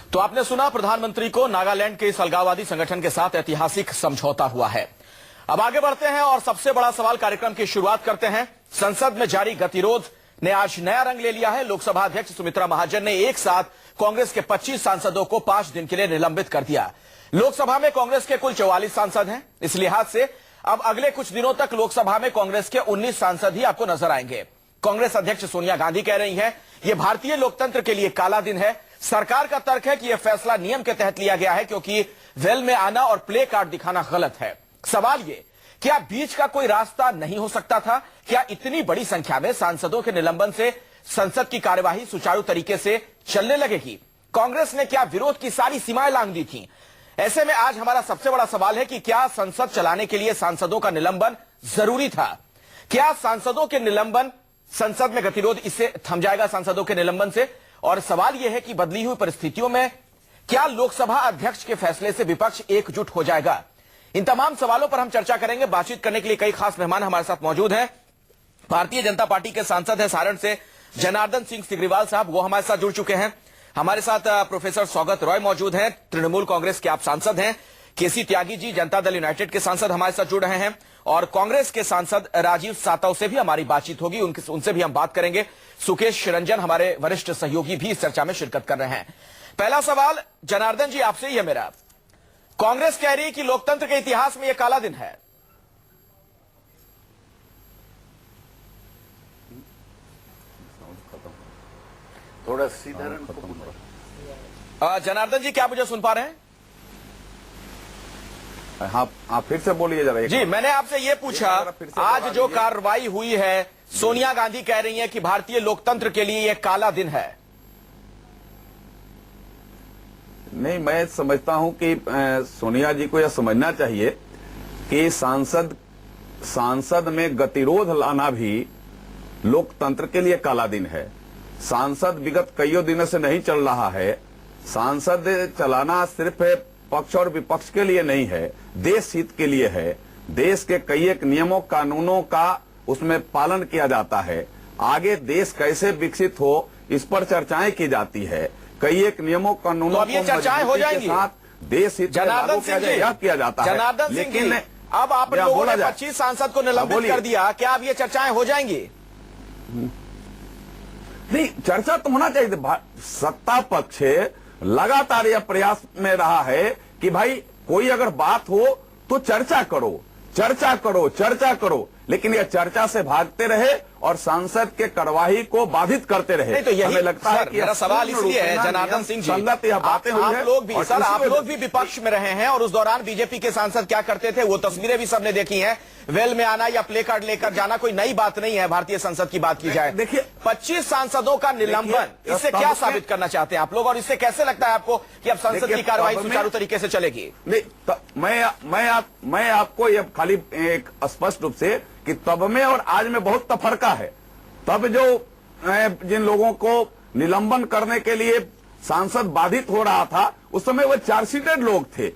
तो आपने सुना, प्रधानमंत्री को नागालैंड के इस अलगाववादी संगठन के साथ ऐतिहासिक समझौता हुआ है। अब आगे बढ़ते हैं और सबसे बड़ा सवाल कार्यक्रम की शुरुआत करते हैं। संसद में जारी गतिरोध ने आज नया रंग ले लिया है। लोकसभा अध्यक्ष सुमित्रा महाजन ने एक साथ कांग्रेस के 25 सांसदों को 5 दिन के लिए निलंबित कर दिया। लोकसभा में कांग्रेस के कुल 44 सांसद हैं। इस लिहाज से अब अगले कुछ दिनों तक लोकसभा में कांग्रेस के 19 सांसद ही आपको नजर आएंगे। कांग्रेस अध्यक्ष सोनिया गांधी कह रही हैं, यह भारतीय लोकतंत्र के लिए काला दिन है। सरकार का तर्क है कि यह फैसला नियम के तहत लिया गया है क्योंकि वेल में आना और प्ले कार्ड दिखाना गलत है। सवाल ये, क्या बीच का कोई रास्ता नहीं हो सकता था? क्या इतनी बड़ी संख्या में सांसदों के निलंबन से संसद की कार्यवाही सुचारू तरीके से चलने लगेगी? कांग्रेस ने क्या विरोध की सारी सीमाएं लांघ दी थी? ऐसे में आज हमारा सबसे बड़ा सवाल है कि क्या संसद चलाने के लिए सांसदों का निलंबन जरूरी था? क्या सांसदों के निलंबन, संसद में गतिरोध इससे थम जाएगा सांसदों के निलंबन से? और सवाल यह है कि बदली हुई परिस्थितियों में क्या लोकसभा अध्यक्ष के फैसले से विपक्ष एकजुट हो जाएगा? इन तमाम सवालों पर हम चर्चा करेंगे। बातचीत करने के लिए कई खास मेहमान हमारे साथ मौजूद हैं। भारतीय जनता पार्टी के सांसद हैं सारण से जनार्दन सिंह सिग्रीवाल साहब, वो हमारे साथ जुड़ चुके हैं। हमारे साथ प्रोफेसर सौगत रॉय मौजूद हैं, तृणमूल कांग्रेस के आप सांसद हैं। केसी त्यागी जी जनता दल यूनाइटेड के सांसद हमारे साथ जुड़ रहे हैं और कांग्रेस के सांसद राजीव सातव से भी हमारी बातचीत होगी, उनसे भी हम बात करेंगे। सुकेश रंजन हमारे वरिष्ठ सहयोगी भी इस चर्चा में शिरकत कर रहे हैं। पहला सवाल जनार्दन जी आपसे ही है मेरा। कांग्रेस कह रही है कि लोकतंत्र के इतिहास में यह काला दिन है। थोड़ा सीधा जनार्दन जी, क्या मुझे सुन पा रहे हैं? हाँ, आप फिर से बोलिए जरा। जी, मैंने आपसे ये पूछा, आज जो कार्रवाई हुई है, सोनिया गांधी कह रही हैं कि भारतीय लोकतंत्र के लिए यह काला दिन है। नहीं, मैं समझता हूं कि सोनिया जी को यह समझना चाहिए कि सांसद में गतिरोध लाना भी लोकतंत्र के लिए काला दिन है। सांसद विगत कईयों दिनों से नहीं चल रहा है। सांसद चलाना सिर्फ पक्ष और विपक्ष के लिए नहीं है, देश हित के लिए है। देश के कई एक नियमों कानूनों का उसमें पालन किया जाता है। आगे देश कैसे विकसित हो इस पर चर्चाएं की जाती है। कई एक नियमों कानूनों तो अब ये चर्चाएं हो जाएंगी, साथ देश हित जनार्दन सिंह जी किया जाता है। जनार्दन सिंह जी, अब आप लोगों ने 25 सांसद को निलंबित कर दिया, क्या अब ये चर्चाएं हो जाएंगी? नहीं, चर्चा तो होना चाहिए। सत्ता पक्ष लगातार यह प्रयास में रहा है कि भाई कोई अगर बात हो तो चर्चा करो, चर्चा करो, चर्चा करो, लेकिन यह चर्चा से भागते रहे और सांसद के कार्यवाही को बाधित करते रहे। नहीं तो यही हमें लगता है कि मेरा सवाल इसलिए है जनार्दन सिंह जी, संगत यह बातें हुई है। आप लोग भी विपक्ष में रहे हैं और उस दौरान बीजेपी के सांसद क्या करते थे वो तस्वीरें भी सबने देखी हैं। वेल में आना या प्ले कार्ड लेकर जाना कोई नई बात नहीं है। भारतीय संसद की बात की जाए, देखिए 25 सांसदों का निलंबन, इससे क्या साबित करना चाहते हैं आप लोग और इससे कैसे लगता है आपको कि अब संसद की कार्यवाही सुचारू तरीके से चलेगी? नहीं, मैं आपको यह खाली एक स्पष्ट रूप से कि तब में और आज में बहुत तफरका है। तब जो जिन लोगों को निलंबन करने के लिए सांसद बाधित हो रहा था, उस समय वह चार्जशीटेड लोग थे,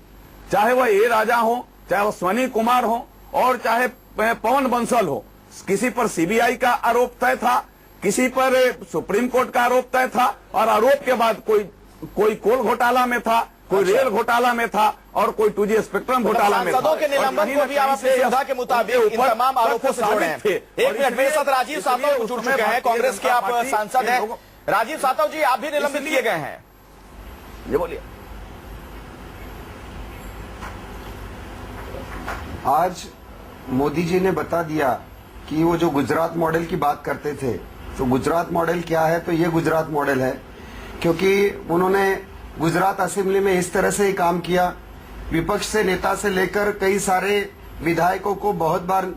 चाहे वह ए राजा हो, चाहे वह स्वनी कुमार हो और चाहे पवन बंसल हो। किसी पर सीबीआई का आरोप तय था, किसी पर सुप्रीम कोर्ट का आरोप तय था और आरोप के बाद कोई कोल घोटाला में था, कोई रेल घोटाला में था और कोई 2G स्पेक्ट्रम घोटाला में था। सांसदों के निलंबन को भी आप अपनी सुविधा के मुताबिक इन तमाम आरोपों से जोड़े हैं। एक मिनट, मेरे साथ राजीव सातव जुड़ चुके हैं, कांग्रेस के आप सांसद हैं। राजीव सातव जी, आप भी निलंबित किए गए हैं। ये बोलिए। आज मोदी जी ने बता दिया कि वो जो गुजरात मॉडल की बात करते थे, तो गुजरात मॉडल क्या है? तो ये गुजरात मॉडल है, क्योंकि उन्होंने गुजरात असेंबली में इस तरह से ही काम किया। विपक्ष से नेता से लेकर कई सारे विधायकों को बहुत बार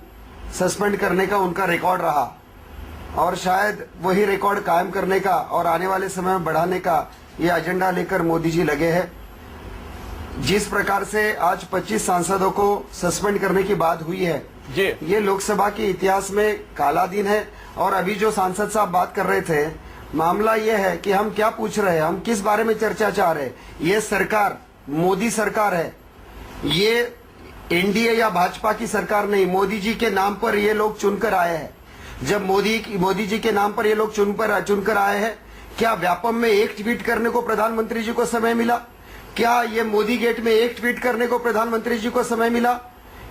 सस्पेंड करने का उनका रिकॉर्ड रहा और शायद वही रिकॉर्ड कायम करने का और आने वाले समय में बढ़ाने का ये एजेंडा लेकर मोदी जी लगे हैं। जिस प्रकार से आज 25 सांसदों को सस्पेंड करने की बात हुई है, ये लोकसभा के इतिहास में काला दिन है। और अभी जो सांसद साहब बात कर रहे थे, मामला ये है कि हम क्या पूछ रहे हैं, हम किस बारे में चर्चा चाह रहे हैं। ये सरकार मोदी सरकार है, ये एनडीए या भाजपा की सरकार नहीं। मोदी जी के नाम पर ये लोग चुनकर आए हैं। जब मोदी जी के नाम पर ये लोग चुनकर आए हैं क्या व्यापम में एक ट्वीट करने को प्रधानमंत्री जी को समय मिला? क्या ये मोदी गेट में एक ट्वीट करने को प्रधानमंत्री जी को समय मिला?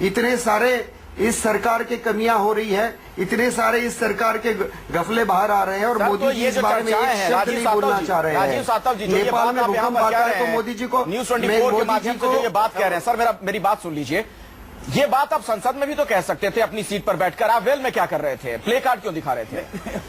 इतने सारे इस सरकार के कमियां हो रही है, इतने सारे इस सरकार के गफले बाहर आ रहे हैं और मोदी जी इस बारे में एक शब्द नहीं बोलना चाह रहे हैं। राजीव सातव जी, नेपाल में भूकंप आता है तो मोदी जी को, न्यूज़ 24 के माध्यम से जो ये बात कह रहे हैं, सर मेरी बात सुन लीजिए। ये बात आप संसद में भी तो कह सकते थे, अपनी सीट पर बैठकर। आप वेल में क्या कर रहे थे? प्ले कार्ड क्यों दिखा रहे थे?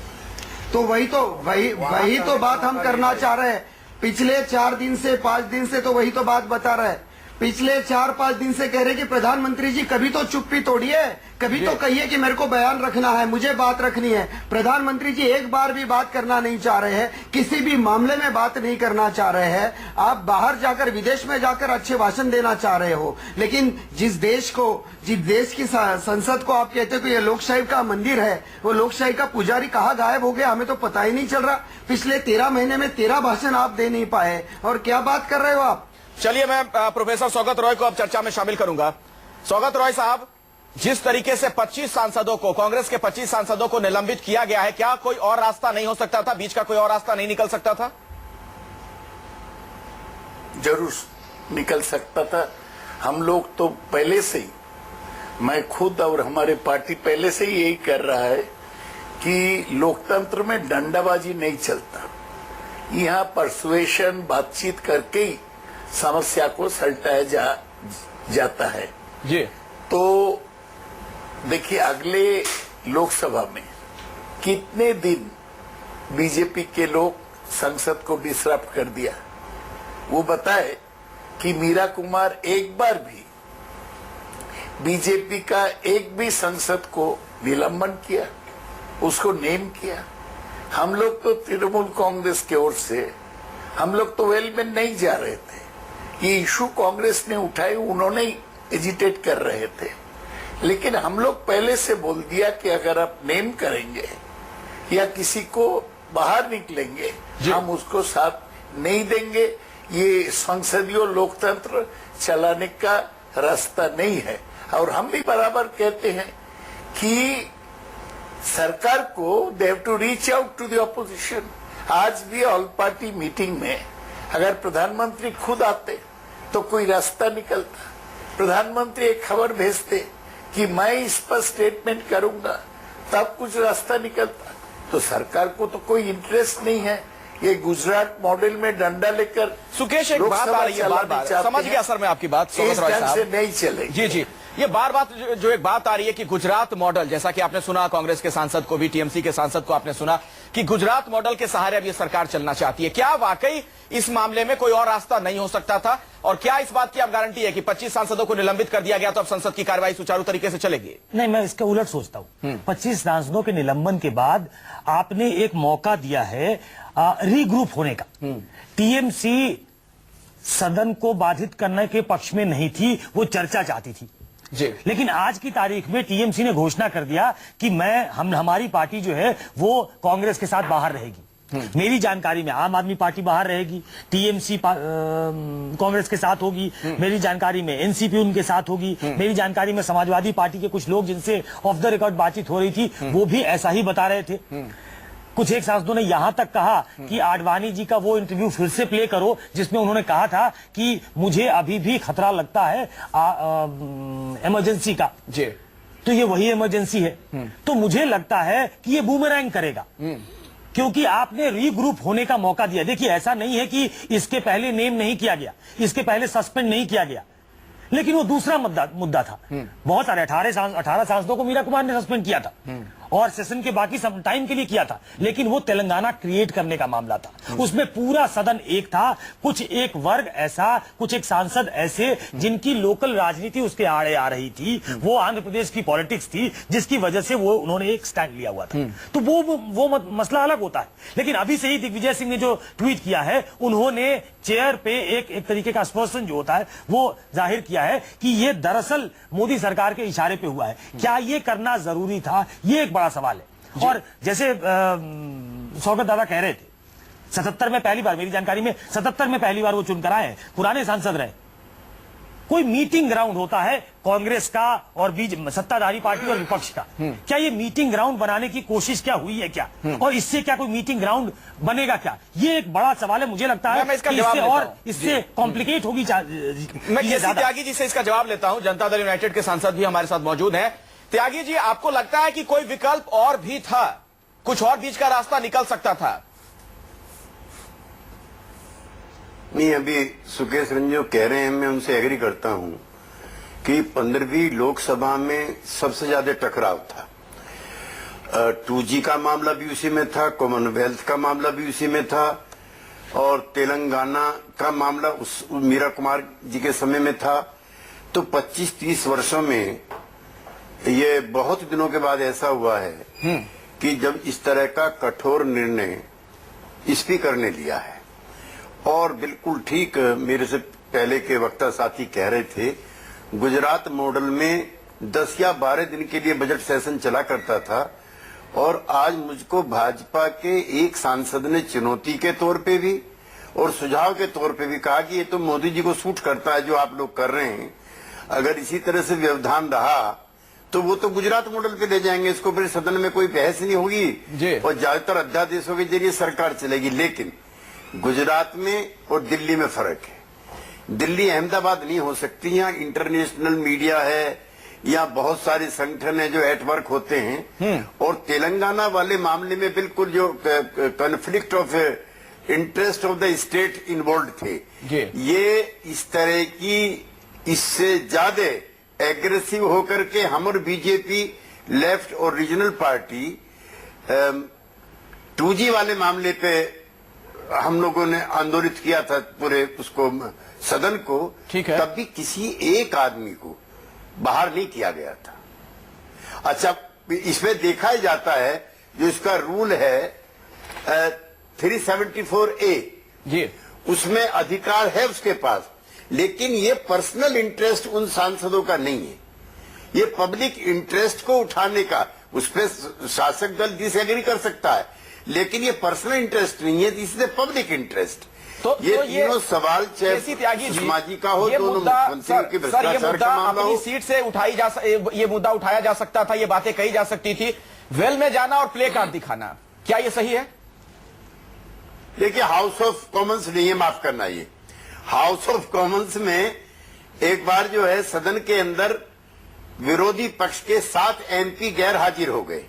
तो वही तो बात हम करना चाह रहे हैं। पिछले 4 दिन से 5 दिन से तो वही तो बात बता रहे हैं। पिछले 4-5 दिन से कह रहे कि प्रधानमंत्री जी कभी तो चुप्पी तोड़िए, कभी तो कहिए कि मेरे को बयान रखना है, मुझे बात रखनी है। प्रधानमंत्री जी एक बार भी बात करना नहीं चाह रहे हैं, किसी भी मामले में बात नहीं करना चाह रहे हैं। आप बाहर जाकर, विदेश में जाकर अच्छे भाषण देना चाह रहे हो, लेकिन जिस देश की संसद को आप कहते हो कि ये लोकशाही का मंदिर है, वो लोकशाही का पुजारी कहाँ गायब हो गया, हमें तो पता ही नहीं चल रहा। पिछले 13 महीने में 13 भाषण आप दे नहीं पाए और क्या बात कर रहे हो आप? चलिए, मैं प्रोफेसर सौगत रॉय को अब चर्चा में शामिल करूंगा। सौगत रॉय साहब, जिस तरीके से 25 सांसदों को, कांग्रेस के 25 सांसदों को निलंबित किया गया है, क्या कोई और रास्ता नहीं हो सकता था? बीच का कोई और रास्ता नहीं निकल सकता था? जरूर निकल सकता था। हम लोग तो पहले से ही, मैं खुद और हमारे पार्टी पहले से ही यही कर रहा है कि लोकतंत्र में डंडाबाजी नहीं चलता। यहाँ परसुएशन, बातचीत करके ही समस्या को सलटाया जाता है जी। तो देखिए, अगले लोकसभा में कितने दिन बीजेपी के लोग संसद को डिसरप्ट कर दिया, वो बताए कि मीरा कुमार एक बार भी बीजेपी का एक भी सांसद को निलंबन किया, उसको नेम किया। हम लोग तो तृणमूल कांग्रेस की ओर से हम लोग तो वेल में नहीं जा रहे थे। ये इशू कांग्रेस ने उठाई, उन्होंने एजिटेट कर रहे थे, लेकिन हम लोग पहले से बोल दिया कि अगर आप नेम करेंगे या किसी को बाहर निकलेंगे, हम उसको साथ नहीं देंगे। ये संसदीय लोकतंत्र चलाने का रास्ता नहीं है। और हम भी बराबर कहते हैं कि सरकार को they have to reach out to the opposition. आज भी ऑल पार्टी मीटिंग में अगर प्रधानमंत्री खुद आते तो कोई रास्ता निकलता। प्रधानमंत्री एक खबर भेजते कि मैं इस पर स्टेटमेंट करूंगा, तब कुछ रास्ता निकलता। तो सरकार को तो कोई इंटरेस्ट नहीं है ये गुजरात मॉडल में डंडा लेकर। सुकेश, एक बात आ रही है बार-बार, समझ गया सर मैं आपकी बात, सौगत रॉय साहब, से नहीं चलेगी। जी, ये बार-बार जो एक बात आ रही है कि गुजरात मॉडल, जैसा कि आपने सुना कांग्रेस के सांसद को भी, टीएमसी के सांसद को आपने सुना कि गुजरात मॉडल के सहारे अब ये सरकार चलना चाहती है। क्या वाकई इस मामले में कोई और रास्ता नहीं हो सकता था? और क्या इस बात की आप गारंटी है कि 25 सांसदों को निलंबित कर दिया गया तो अब संसद की कार्रवाई सुचारू तरीके से चलेगी? नहीं, मैं इसका उलट सोचता हूं। 25 सांसदों के निलंबन के बाद आपने एक मौका दिया है रीग्रुप होने का। टीएमसी सदन को बाधित करने के पक्ष में नहीं थी, वो चर्चा चाहती थी जी। लेकिन आज की तारीख में टीएमसी ने घोषणा कर दिया कि हमारी पार्टी जो है वो कांग्रेस के साथ बाहर रहेगी। मेरी जानकारी में आम आदमी पार्टी बाहर रहेगी, टीएमसी कांग्रेस के साथ होगी, मेरी जानकारी में एनसीपी उनके साथ होगी, मेरी जानकारी में समाजवादी पार्टी के कुछ लोग जिनसे ऑफ द रिकॉर्ड बातचीत हो रही थी वो भी ऐसा ही बता रहे थे। कुछ एक सांसदों ने यहां तक कहा कि आडवाणी जी का वो इंटरव्यू फिर से प्ले करो जिसमें उन्होंने कहा था कि मुझे अभी भी खतरा लगता है इमरजेंसी का। जी। तो ये वही इमरजेंसी है। तो मुझे लगता है कि ये बूमरैंग करेगा, क्योंकि आपने रीग्रुप होने का मौका दिया। देखिए, ऐसा नहीं है कि इसके पहले नेम नहीं किया गया, इसके पहले सस्पेंड नहीं किया गया, लेकिन वो दूसरा मुद्दा था। बहुत सारे 18 सांसदों को मीरा कुमार ने सस्पेंड किया था और सेशन के बाकी सब टाइम के लिए किया था, लेकिन वो तेलंगाना क्रिएट करने का मामला था। उसमें पूरा सदन एक था, कुछ एक वर्ग ऐसा, कुछ एक सांसद ऐसे जिनकी लोकल राजनीति उसके आड़े आ रही थी, वो आंध्र प्रदेश की पॉलिटिक्स थी जिसकी वजह से वो उन्होंने एक स्टैंड लिया हुआ था। तो वो मसला अलग होता है। लेकिन अभी से ही दिग्विजय सिंह ने जो ट्वीट किया है, उन्होंने चेयर पे एक तरीके का आश्वासन जो होता है वो जाहिर किया है कि ये दरअसल मोदी सरकार के इशारे पे हुआ है। क्या ये करना जरूरी था, ये एक बड़ा सवाल है। और जैसे सौगत दादा कह रहे थे, 77 में पहली बार, मेरी जानकारी में 77 में पहली बार वो चुनकर आए, पुराने सांसद रहे। कोई मीटिंग ग्राउंड होता है कांग्रेस का और बीच सत्ताधारी पार्टी और विपक्ष का। क्या ये मीटिंग ग्राउंड बनाने की कोशिश क्या हुई है क्या, और इससे क्या कोई मीटिंग ग्राउंड बनेगा क्या? ये एक बड़ा सवाल है। मुझे लगता है मैं इसका कि जवाब इससे लेता और हूं। इससे कॉम्प्लिकेट होगी। मैं केसी त्यागी जी से इसका जवाब लेता हूं। जनता दल यूनाइटेड के सांसद भी हमारे साथ मौजूद हैं। त्यागी जी, आपको लगता है कि कोई विकल्प और भी था, कुछ और बीच का रास्ता निकल सकता था? नहीं, अभी सुकेश रंजन जो कह रहे हैं मैं उनसे एग्री करता हूं कि 15वीं लोकसभा में सबसे ज्यादा टकराव था। 2G का मामला भी उसी में था, कॉमनवेल्थ का मामला भी उसी में था, और तेलंगाना का मामला उस मीरा कुमार जी के समय में था। तो 25-30 वर्षों में ये बहुत दिनों के बाद ऐसा हुआ है कि जब इस तरह का कठोर निर्णय स्पीकर ने लिया है। और बिल्कुल ठीक मेरे से पहले के वक्ता साथी कह रहे थे, गुजरात मॉडल में 10 या 12 दिन के लिए बजट सेशन चला करता था, और आज मुझको भाजपा के एक सांसद ने चुनौती के तौर पे भी और सुझाव के तौर पे भी कहा कि ये तो मोदी जी को सूट करता है जो आप लोग कर रहे हैं। अगर इसी तरह से व्यवधान रहा तो वो तो गुजरात मॉडल पे ले जाएंगे, इसको फिर सदन में कोई बहस नहीं होगी और ज्यादातर अध्यादेशों के जरिए सरकार चलेगी। लेकिन गुजरात में और दिल्ली में फर्क है। दिल्ली अहमदाबाद नहीं हो सकती, यहाँ इंटरनेशनल मीडिया है, यहाँ बहुत सारे संगठन है जो एट वर्क होते हैं। और तेलंगाना वाले मामले में बिल्कुल जो conflict of interest of the state involve थे, ये इस तरह की इससे ज्यादा एग्रेसिव होकर के हम और बीजेपी लेफ्ट और रीजनल पार्टी 2G वाले मामले पे हम लोगों ने आंदोलित किया था पूरे उसको सदन को। ठीक है। तब भी किसी एक आदमी को बाहर नहीं किया गया था। अच्छा, इसमें देखा ही जाता है जो इसका रूल है 374A जी, उसमें अधिकार है उसके पास, लेकिन ये पर्सनल इंटरेस्ट उन सांसदों का नहीं है। ये पब्लिक इंटरेस्ट को उठाने का, उस पर शासक दल डिसएग्री कर सकता है, लेकिन ये पर्सनल इंटरेस्ट नहीं है, इसलिए पब्लिक इंटरेस्ट। तो ये तो तीनों सवाल केसी त्यागी जी, सुषमा जी का हो, ये दोनों मुद्दा मुख्यमंत्रियों के सर, ये भ्रष्टाचार मुद्दा का मामला अपनी हो। सीट से ये मुद्दा उठाया जा सकता था, ये बातें कही जा सकती थी। वेल में जाना और प्ले कार्ड दिखाना, क्या ये सही है? देखिए, हाउस ऑफ कॉमन्स नहीं है, माफ करना, ये हाउस ऑफ कॉमन्स में एक बार जो है सदन के अंदर विरोधी पक्ष के 7 MP गैर हाजिर हो गए,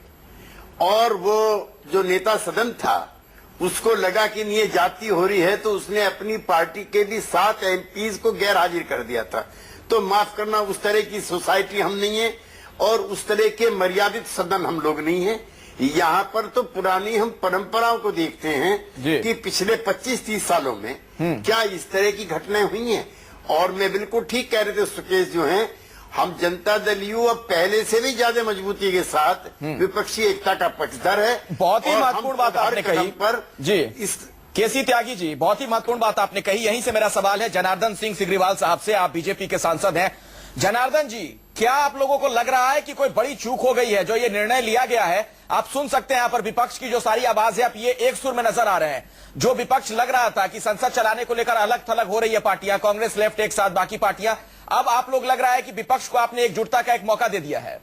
और वो जो नेता सदन था उसको लगा कि ये जाति हो रही है, तो उसने अपनी पार्टी के भी 7 MPs को गैर हाजिर कर दिया था। तो माफ करना, उस तरह की सोसाइटी हम नहीं है और उस तरह के मर्यादित सदन हम लोग नहीं है। यहाँ पर तो पुरानी हम परंपराओं को देखते हैं कि पिछले 25-30 सालों में क्या इस तरह की घटनाएं हुई हैं। और मैं बिल्कुल ठीक कह रहे थे सुकेश जो हैं, हम जनता दल यू अब पहले से भी ज्यादा मजबूती के साथ विपक्षी एकता का पक्षधर है। बहुत ही और महत्वपूर्ण बात आपने कही पर जी। इस केसी त्यागी जी, बहुत ही महत्वपूर्ण बात आपने कही। यहीं से मेरा सवाल है जनार्दन सिंह सिग्रीवाल साहब से, आप बीजेपी के सांसद हैं। जनार्दन जी, क्या आप लोगों को लग रहा है कि कोई बड़ी चूक हो गई है जो ये निर्णय लिया गया है? आप सुन सकते हैं यहाँ पर विपक्ष की जो सारी आवाज है, आप ये एक सुर में नजर आ रहे हैं। जो विपक्ष लग रहा था कि संसद चलाने को लेकर अलग थलग हो रही है पार्टियां, कांग्रेस लेफ्ट एक साथ बाकी पार्टियां, अब आप लोग लग रहा है कि विपक्ष को आपने एकजुटता का एक मौका दे दिया है।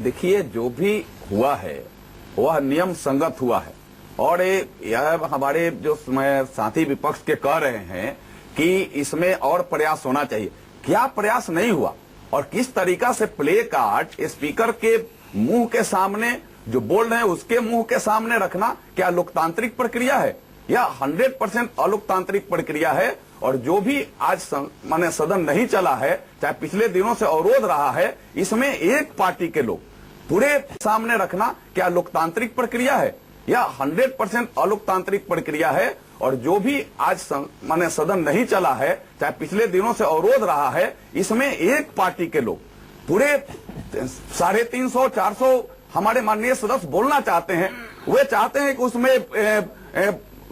देखिए, जो भी हुआ है वह नियम संगत हुआ है, और यह हमारे जो साथी विपक्ष के कह रहे हैं कि इसमें और प्रयास होना चाहिए। क्या प्रयास नहीं हुआ, और किस तरीका से प्ले कार्ड स्पीकर के मुंह के सामने जो बोल रहे हैं उसके मुंह के सामने रखना क्या लोकतांत्रिक प्रक्रिया है या 100% अलोकतांत्रिक प्रक्रिया है? और जो भी आज माने सदन नहीं चला है, चाहे पिछले दिनों से अवरोध रहा है, इसमें एक पार्टी के लोग पूरे सामने रखना क्या लोकतांत्रिक प्रक्रिया है या 100% अलोकतांत्रिक प्रक्रिया है? और जो भी आज माने सदन नहीं चला है, चाहे पिछले दिनों से अवरोध रहा है, इसमें एक पार्टी के लोग पूरे 350-400 हमारे माननीय सदस्य बोलना चाहते हैं। वे चाहते हैं कि उसमें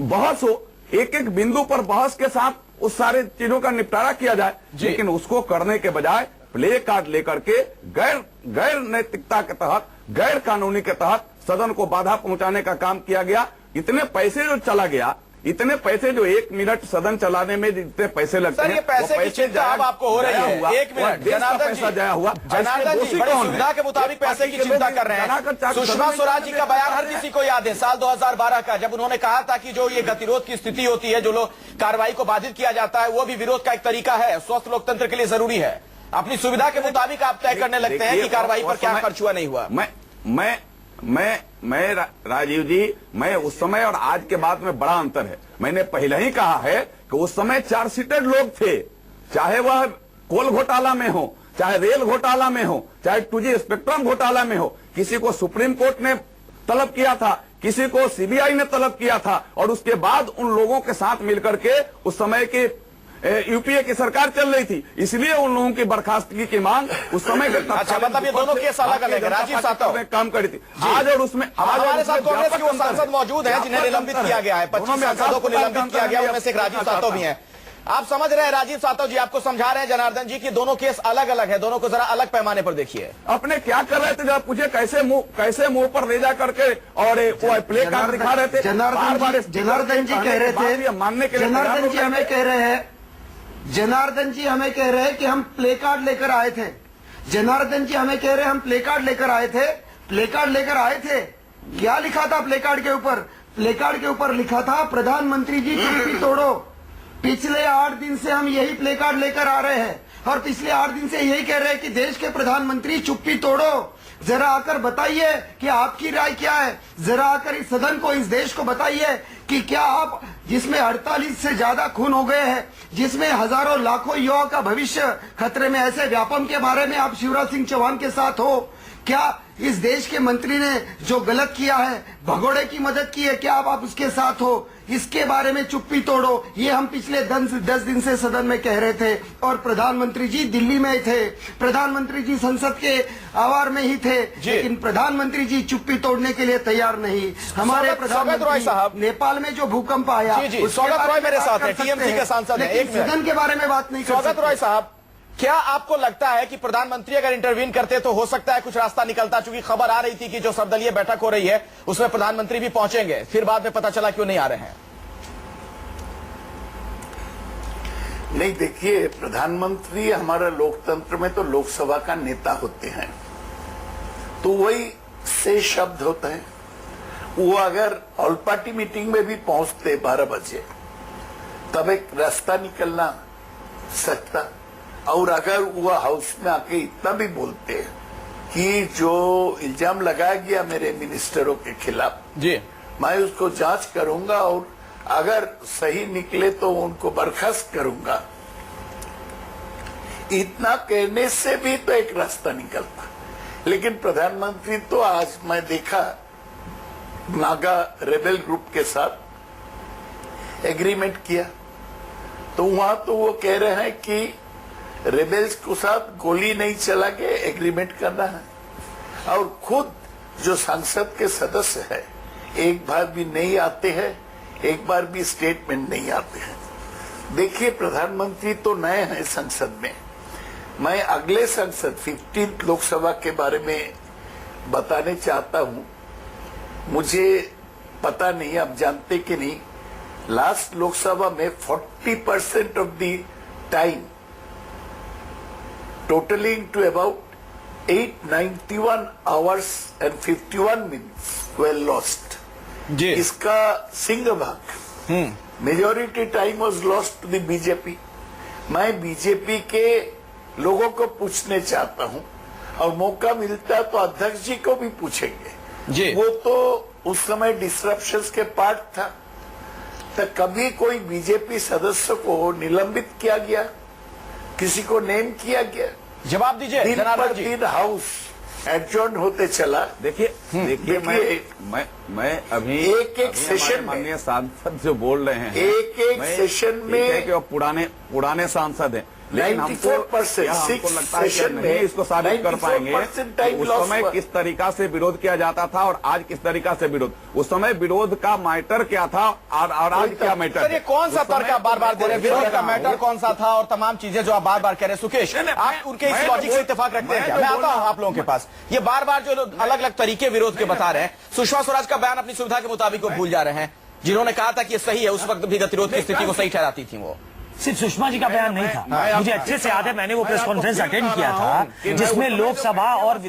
बहस हो, एक एक बिंदु पर बहस के साथ उस सारे चीजों का निपटारा किया जाए, लेकिन उसको करने के बजाय प्ले कार्ड लेकर के गैर नैतिकता के तहत, गैर कानूनी के तहत सदन को बाधा पहुंचाने का काम किया गया। इतने पैसे जो चला गया, इतने पैसे जो 1 मिनट सदन चलाने में जितने पैसे लगते सर, हैं, ये पैसे की चिंता अब आपको हो रही है। 1 मिनट, जनार्दन जी, जाया हुआ, जनार्दन जी, बड़ी सुविधा के मुताबिक पैसे की चिंता कर रहे हैं। सुषमा स्वराज जी का बयान हर किसी को याद है, साल 2012 का, जब उन्होंने कहा था कि जो ये गतिरोध की स्थिति होती है, जो लोग कार्रवाई को बाधित किया जाता है, वो भी विरोध का एक तरीका है, स्वस्थ लोकतंत्र के लिए जरूरी है। अपनी सुविधा के मुताबिक आप तय करने लगते हैं कि कार्रवाई पर क्या खर्च हुआ नहीं हुआ। मैं राजीव जी, मैं उस समय और आज के बाद में बड़ा अंतर है। मैंने पहले ही कहा है कि उस समय चार्जशीटेड लोग थे, चाहे वह कोल घोटाला में हो, चाहे रेल घोटाला में हो, चाहे 2G स्पेक्ट्रम घोटाला में हो। किसी को सुप्रीम कोर्ट ने तलब किया था, किसी को सीबीआई ने तलब किया था, और उसके बाद उन लोगों के साथ मिलकर के उस समय के यूपीए की सरकार चल रही थी, इसलिए उन लोगों की बर्खास्तगी की मांग उस समय के अच्छा, मतलब ये दोनों केस अलग अलग है। राजीव सातव ने काम करी थी आज, और उसमें हमारे साथ कांग्रेस के वो सांसद मौजूद हैं जिन्हें निलंबित किया गया है। 25 सांसदों को निलंबित किया गया, उनमें से एक राजीव सातव भी हैं। आप समझ रहे हैं, राजीव सातव जी आपको समझा रहे हैं जनार्दन जी कि दोनों केस अलग अलग है, दोनों को जरा अलग पैमाने पर देखिए। अपने क्या कर रहे थे जब पूछे, कैसे मुंह पर ले जा करके और वो प्ले कार्ड दिखा रहे थे। जनार्दन जी कह रहे थे, मानने के लिए जनार्दन जी हमें कह रहे हैं, जनार्दन जी हमें कह रहे हैं कि हम प्ले कार्ड लेकर आए थे। जनार्दन जी हमें कह रहे हैं हम प्ले कार्ड लेकर आए थे। प्ले कार्ड लेकर आए थे, क्या लिखा था प्ले कार्ड के ऊपर? प्ले कार्ड के ऊपर लिखा था, प्रधानमंत्री जी चुप्पी तोड़ो। पिछले 8 दिन से हम यही प्ले कार्ड लेकर आ रहे हैं, और पिछले 8 दिन से यही कह रहे हैं कि देश के प्रधानमंत्री चुप्पी तोड़ो। जरा आकर बताइए कि आपकी राय क्या है। जरा आकर इस सदन को, इस देश को बताइए कि क्या आप, जिसमें 48 से ज्यादा खून हो गए हैं, जिसमें हजारों लाखों युवाओं का भविष्य खतरे में, ऐसे व्यापम के बारे में आप शिवराज सिंह चौहान के साथ हो? क्या इस देश के मंत्री ने जो गलत किया है, भगोड़े की मदद की है, क्या आप उसके साथ हो? इसके बारे में चुप्पी तोड़ो, ये हम पिछले 10 दिन से सदन में कह रहे थे। और प्रधानमंत्री जी दिल्ली में थे, प्रधानमंत्री जी संसद के आवार में ही थे, लेकिन प्रधानमंत्री जी चुप्पी तोड़ने के लिए तैयार नहीं। हमारे प्रधानमंत्री नेपाल में जो भूकंप आया, स्वागत रॉय मेरे साथ है, टीएमसी के सांसद हैं, एक मिनट, सदन के बारे में बात नहीं कर सकते। स्वागत रॉय साहब, क्या आपको लगता है कि प्रधानमंत्री अगर इंटरवीन करते तो हो सकता है कुछ रास्ता निकलता? चूंकि खबर आ रही थी कि जो सर्वदलीय बैठक हो रही है उसमें प्रधानमंत्री भी पहुंचेंगे, फिर बाद में पता चला क्यों नहीं आ रहे हैं। नहीं, देखिए, प्रधानमंत्री हमारा लोकतंत्र में तो लोकसभा का नेता होते हैं, तो वही से शब्द होता है। वो अगर ऑल पार्टी मीटिंग में भी पहुंचते 12 बजे, तब एक रास्ता निकलना सकता। और अगर वो हाउस में आके इतना भी बोलते कि जो इल्जाम लगाया गया मेरे मिनिस्टरों के खिलाफ, जी, मैं उसको जांच करूंगा और अगर सही निकले तो उनको बर्खास्त करूंगा, इतना कहने से भी तो एक रास्ता निकलता। लेकिन प्रधानमंत्री तो आज मैं देखा नागा रेबेल ग्रुप के साथ एग्रीमेंट किया, तो वहां तो वो कह रहे हैं कि रेबेल्स के साथ गोली नहीं चला के एग्रीमेंट करना है, और खुद जो संसद के सदस्य है एक बार भी नहीं आते हैं, एक बार भी स्टेटमेंट नहीं आते हैं। देखिए, प्रधानमंत्री तो नए हैं संसद में। मैं अगले संसद 15th लोकसभा के बारे में बताने चाहता हूं। मुझे पता नहीं, आप जानते कि नहीं, लास्ट लोकसभा में 40% of the time, totaling to about 891 hours and 51 minutes were lost. जी, इसका सिंहभाग majority time was lost to the BJP. मैं बीजेपी के लोगों को पूछने चाहता हूं, और मौका मिलता तो अध्यक्ष जी को भी पूछेंगे जी। वो तो उस समय डिस्ट्रप्शंस के पार्ट था, तो कभी कोई बीजेपी सदस्य को निलंबित किया गया, किसी को नेम किया गया? जवाब दीजिए दिन जनार्दन पर जी। दिन हाउस एडजॉर्न होते चला। देखिए मैं अभी एक सेशन में माननीय सांसद जो बोल रहे हैं, एक सेशन में कि वो पुराने सांसद हैं, लेकिन हमको 94% लगता है कि नहीं इसको साबित कर पाएंगे कि उस समय किस तरीका से विरोध किया जाता था और आज किस तरीका से विरोध। उस समय विरोध का मैटर क्या था और आज क्या मैटर? सर, ये कौन सा तर्क आप बार बार दे रहे हैं? विरोध का मैटर कौन सा था और तमाम चीजें जो आप बार बार कह रहे हैं? सुकेश, आप उनके इस लॉजिक से इत्तेफाक रखते हैं क्या? मैं आता हूं आप लोगों के पास। ये बार बार जो लोग अलग अलग तरीके विरोध के बता रहे हैं, सुषमा स्वराज का बयान अपनी सुविधा के मुताबिक वो भूल जा रहे हैं, जिन्होंने कहा था कि ये सही है, उस वक्त भी गतिरोध की स्थिति को सही ठहराती थी वो। सिर्फ सुषमा जी का बयान नहीं था, मुझे अच्छे से याद है, मैंने वो प्रेस कॉन्फ्रेंस अटेंड किया था जिसमें लोकसभा और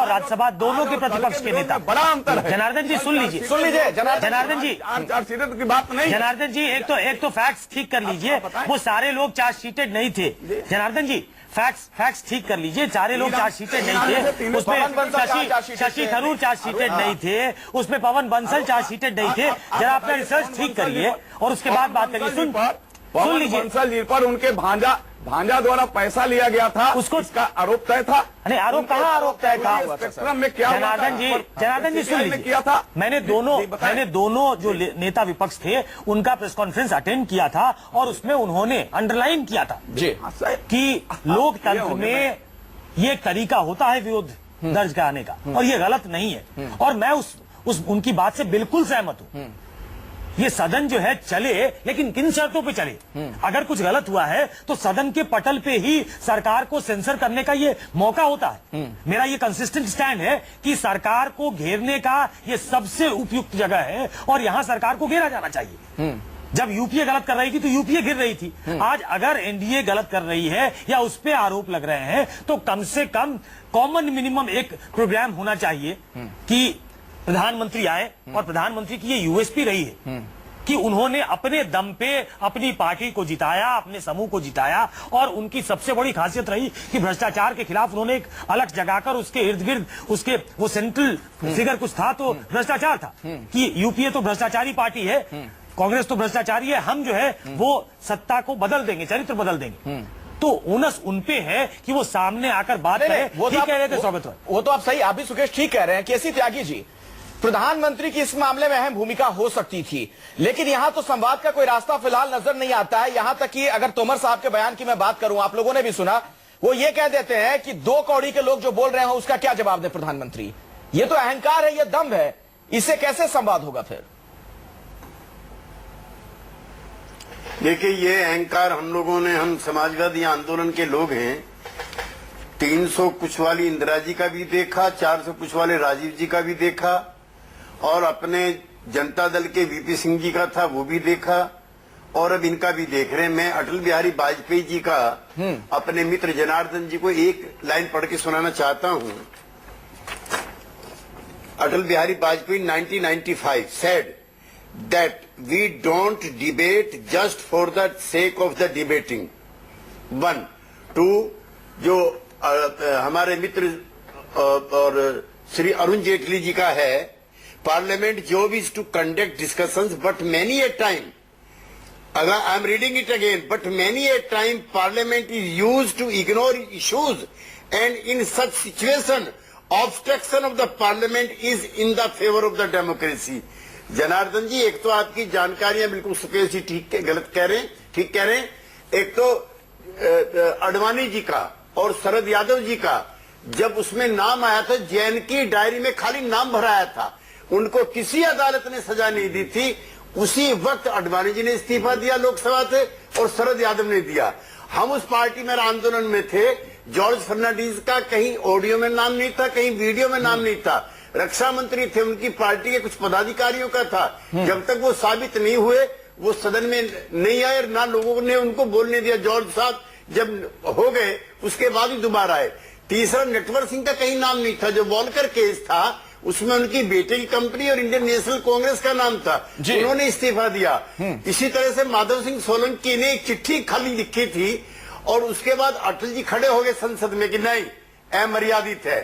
राज्यसभा दोनों के प्रतिपक्ष के नेता। बड़ा अंतर है। जनार्दन जी सुन लीजिए जनार्दन जी, चार्जशीट की बात नहीं। जनार्दन जी एक तो फैक्ट्स ठीक कर लीजिए, वो सारे लोग चार्जशीटेड नहीं थे। जनार्दन जी फैक्ट्स ठीक कर लीजिए, सारे लोग चार्जशीटेड नहीं थे, उसमें शशि थरूर चार्जशीटेड नहीं थे, उसमें पवन बंसल चार्जशीटेड नहीं थे। जरा अपना रिसर्च ठीक करिए और उसके बाद बात करिए। सुन लीजिए, बंसल जी पर उनके भांजा द्वारा पैसा लिया गया था, उसको इसका आरोप तय था। नहीं, आरोप कहाँ आरोप तय था? स्पेक्ट्रम में क्या जनार्दन जी सुन लीजिए, किया था। मैंने दोनों जो नेता विपक्ष थे उनका प्रेस कॉन्फ्रेंस अटेंड किया था और उसमें उन्होंने अंडरलाइन किया था कि लोकतंत्र में ये एक तरीका होता है विरोध दर्ज कराने का और ये गलत नहीं है। और मैं उनकी बात से बिल्कुल सहमत हूं। ये सदन जो है चले, लेकिन किन शर्तों पे चले? अगर कुछ गलत हुआ है तो सदन के पटल पे ही सरकार को सेंसर करने का ये मौका होता है। मेरा ये कंसिस्टेंट स्टैंड है कि सरकार को घेरने का ये सबसे उपयुक्त जगह है और यहां सरकार को घेरा जाना चाहिए। जब यूपीए गलत कर रही थी तो यूपीए गिर रही थी। आज अगर एनडीए गलत कर रही है या उस पर आरोप लग रहे हैं तो कम से कम कॉमन मिनिमम एक प्रोग्राम होना चाहिए कि प्रधानमंत्री आए। और प्रधानमंत्री की ये यूएसपी रही है कि उन्होंने अपने दम पे अपनी पार्टी को जिताया, अपने समूह को जिताया। और उनकी सबसे बड़ी खासियत रही कि भ्रष्टाचार के खिलाफ उन्होंने एक अलग जगाकर उसके इर्द गिर्द उसके वो सेंट्रल फिगर कुछ था तो भ्रष्टाचार था कि यूपीए तो भ्रष्टाचारी पार्टी है, कांग्रेस तो भ्रष्टाचारी है, हम जो है वो सत्ता को बदल देंगे, चरित्र बदल देंगे। तो ओनस उन पे है कि वो सामने आकर बात करें। वो ठीक कह रहे थे सौगत, वो तो आप सही, आप भी सुकेश ठीक कह रहे हैं। केसी त्यागी जी, प्रधानमंत्री की इस मामले में अहम भूमिका हो सकती थी, लेकिन यहां तो संवाद का कोई रास्ता फिलहाल नजर नहीं आता है। यहां तक कि अगर तोमर साहब के बयान की मैं बात करूं, आप लोगों ने भी सुना, वो ये कह देते हैं कि दो कौड़ी के लोग जो बोल रहे हैं उसका क्या जवाब दे प्रधानमंत्री। ये तो अहंकार है, ये दम्भ है, इससे कैसे संवाद होगा फिर? देखिए, ये अहंकार हम समाजवादी आंदोलन के लोग हैं, 300 कुछ वाली इंदिरा जी का भी देखा, 400 कुछ वाले राजीव जी का भी देखा और अपने जनता दल के वीपी सिंह जी का था वो भी देखा और अब इनका भी देख रहे हैं। मैं अटल बिहारी वाजपेयी जी का अपने मित्र जनार्दन जी को एक लाइन पढ़ के सुनाना चाहता हूं। Atal Bihari Vajpayee 1995 said that we don't debate just for the sake of the debating. 1, 2, जो हमारे मित्र और श्री अरुण जेटली जी का है, parliament job is to conduct discussions but many a time, अगर I am reading it again, but many a time parliament is used to ignore issues and in such situation obstruction of the parliament is in the favour of the democracy. Janardan ji, एक तो आपकी जानकारियां बिल्कुल सुकेश जी ठीक कह रहे हैं। एक तो अडवाणी जी का और शरद यादव जी का जब उसमें नाम आया था, जैन की डायरी में खाली नाम भराया था, उनको किसी अदालत ने सजा नहीं दी थी। उसी वक्त अडवाणी जी ने इस्तीफा दिया लोकसभा से और शरद यादव ने दिया। हम उस पार्टी में आंदोलन में थे। जॉर्ज फर्नांडीज का कहीं ऑडियो में नाम नहीं था, कहीं वीडियो में नाम नहीं था। रक्षा मंत्री थे, उनकी पार्टी के कुछ पदाधिकारियों का था। जब तक वो साबित नहीं हुए वो सदन में नहीं आए और ना लोगों ने उनको बोलने दिया। जॉर्ज साहब जब हो गए उसके बाद ही दोबारा आए। तीसरा, नटवर सिंह का कहीं नाम नहीं था। जो वॉलकर केस था उसमें उनकी बेटे की कंपनी और इंडियन नेशनल कांग्रेस का नाम था, उन्होंने इस्तीफा दिया। इसी तरह से माधव सिंह सोलंकी ने एक चिट्ठी खाली लिखी थी और उसके बाद अटल जी खड़े हो गए संसद में कि नहीं, अमर्यादित है।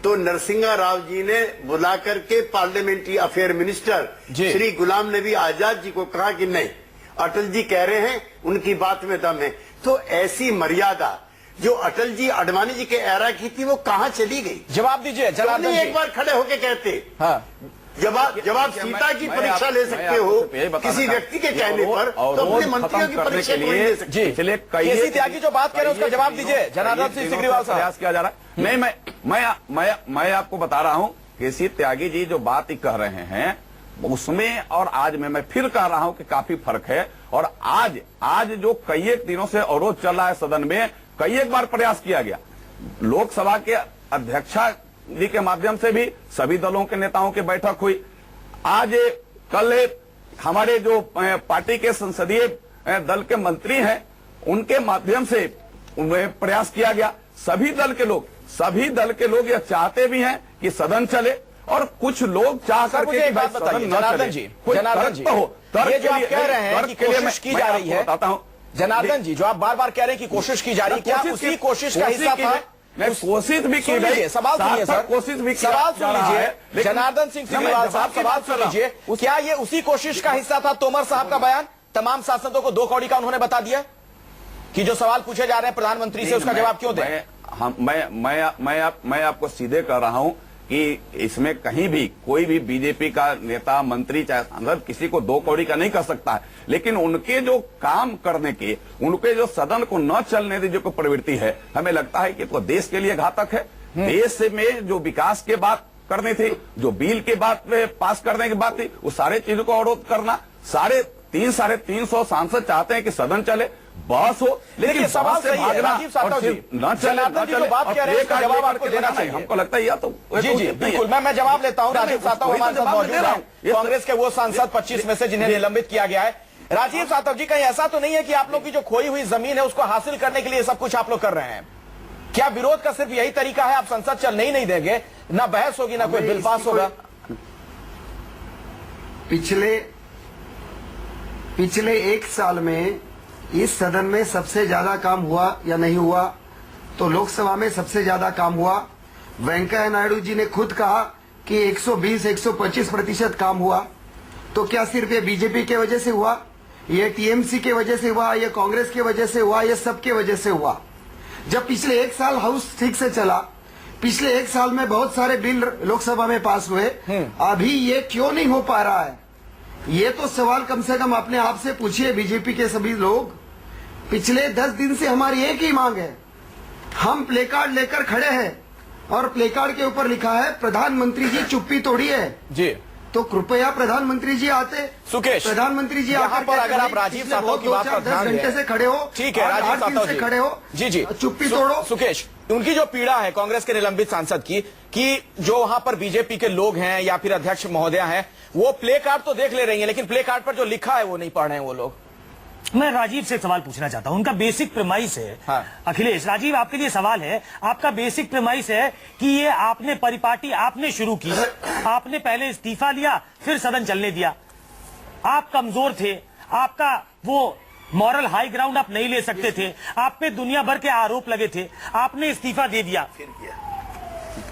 तो नरसिंहा राव जी ने बुला करके parliamentary affair minister Shri Ghulam Nabi Azad ji को कहा कि नहीं, अटल जी कह रहे हैं, उनकी बात में दम है। तो ऐसी मर्यादा जो अटल जी अडवाणी जी के एरा की थी वो कहां चली गई? जवाब दीजिए जनार्दन जी। एक बार खड़े होके कहते, हाँ, जब आप सीता की परीक्षा ले सकते हो किसी व्यक्ति के कहने पर, तो अपने मंत्रियों की परीक्षा क्यों नहीं ले सकते? पिछले केसी त्यागी जो बात कह रहे हैं उसका जवाब दीजिए जनार्दन सिंह सिग्रीवाल साहब। प्रयास किया जा रहा है। नहीं, मैं आपको बता रहा हूं, केसी त्यागी जी जो बात कह रहे हैं उसमें और आज में मैं फिर कह रहा हूं कि काफी फर्क है। और आज जो कई एक दिनों से अवरोध चल रहा है सदन में, कई एक बार प्रयास किया गया, लोकसभा के अध्यक्षा जी के माध्यम से भी सभी दलों के नेताओं की बैठक हुई। आज कल हमारे जो पार्टी के संसदीय दल के मंत्री हैं उनके माध्यम से प्रयास किया गया। सभी दल के लोग यह चाहते भी हैं कि सदन चले और कुछ लोग चाह सर, मुझे करके एक बात बताइए जनार्दन जी, ये जो आप कह रहे हैं कि कोशिश की जा रही है, बताता हूँ जनार्दन जी, जो आप बार बार कह रहे हैं कि कोशिश की जा रही है, क्या उसी कोशिश का हिस्सा था? कोशिश भी की गई, सवाल सुनिए सर, कोशिश भी सवाल सुन लीजिए जनार्दन सिंह सिग्रीवाल साहब, सवाल सुन लीजिए, क्या ये उसी कोशिश का हिस्सा था? तोमर साहब का बयान, तमाम सांसदों को 2 कौड़ी का उन्होंने बता दिया कि जो सवाल पूछे जा रहे हैं प्रधानमंत्री से उसका जवाब क्यों दें? मैं आपको सीधे कह रहा हूं कि इसमें कहीं भी कोई भी बीजेपी का नेता, मंत्री, चाहे सांसद किसी को 2 कौड़ी का नहीं कर सकता है, लेकिन उनके जो काम करने के, उनके जो सदन को न चलने की जो प्रवृत्ति है, हमें लगता है कि तो देश के लिए घातक है। देश में जो विकास के बात करनी थी, जो बिल के बात पास करने की बात थी, वो सारे चीजों को अवरोध करना, 350 सांसद चाहते हैं कि सदन चले, बहस हो, लेकिन सवाल से सही है भागना राजीव सातव जी, न चले, बात कह रहे हैं इसका जवाब आपको देना चाहिए। हमको लगता है या तो जी बिल्कुल, मैं जवाब लेता हूं। राजीव सातव हमारे साथ मौजूद हैं, कांग्रेस के वो सांसद 25 में से जिन्हें निलंबित किया गया है। राजीव सातव जी, कहीं ऐसा तो नहीं है कि आप लोग की जो खोई हुई जमीन है उसको हासिल करने के लिए सब कुछ आप लोग कर रहे हैं? क्या विरोध का सिर्फ यही तरीका है? आप संसद चलने ही नहीं देंगे, ना बहस होगी, ना कोई बिल पास होगा? पिछले 1 साल में इस सदन में सबसे ज्यादा काम हुआ या नहीं हुआ? तो लोकसभा में सबसे ज्यादा काम हुआ। वेंकैया नायडू जी ने खुद कहा कि 120-125% काम हुआ। तो क्या सिर्फ ये बीजेपी के वजह से हुआ, ये टीएमसी के वजह से हुआ, ये कांग्रेस के वजह से हुआ, ये सबके वजह से हुआ? जब पिछले 1 साल हाउस ठीक से चला, पिछले 1 साल में बहुत सारे बिल लोकसभा में पास हुए, अभी ये क्यों नहीं हो पा रहा है? ये तो सवाल कम से कम अपने आप से पूछिए बीजेपी के सभी लोग। पिछले 10 दिन से हमारी एक ही मांग है, हम प्ले कार्ड लेकर खड़े हैं और प्ले कार्ड के ऊपर लिखा है प्रधानमंत्री जी चुप्पी तोड़िए जी। तो कृपया प्रधानमंत्री जी आते, सुकेश, प्रधानमंत्री जी यहाँ पर अगर आप राजीव सातव की बात पर ध्यान दें, 10 घंटे से खड़े हो, ठीक है राजीव सातव से खड़े हो, जी चुप्पी तोड़ो। सुकेश, उनकी जो पीड़ा है कांग्रेस के निलंबित सांसद की, कि जो वहां पर बीजेपी के लोग हैं या फिर अध्यक्ष महोदय हैं, वो प्ले कार्ड तो देख ले रही हैं, लेकिन प्ले कार्ड पर जो लिखा है वो नहीं पढ़ रहे हैं वो लोग। मैं राजीव से एक सवाल पूछना चाहता हूं, उनका बेसिक प्रेमाइस है। हाँ। अखिलेश, राजीव आपके लिए सवाल है, आपका बेसिक प्रेमाइस है कि ये आपने परिपाटी आपने शुरू की, आपने पहले इस्तीफा लिया फिर सदन चलने दिया, आप कमजोर थे, आपका वो मॉरल हाई ग्राउंड आप नहीं ले सकते थे, आप पे दुनिया भर के आरोप लगे थे, आपने इस्तीफा दे दिया।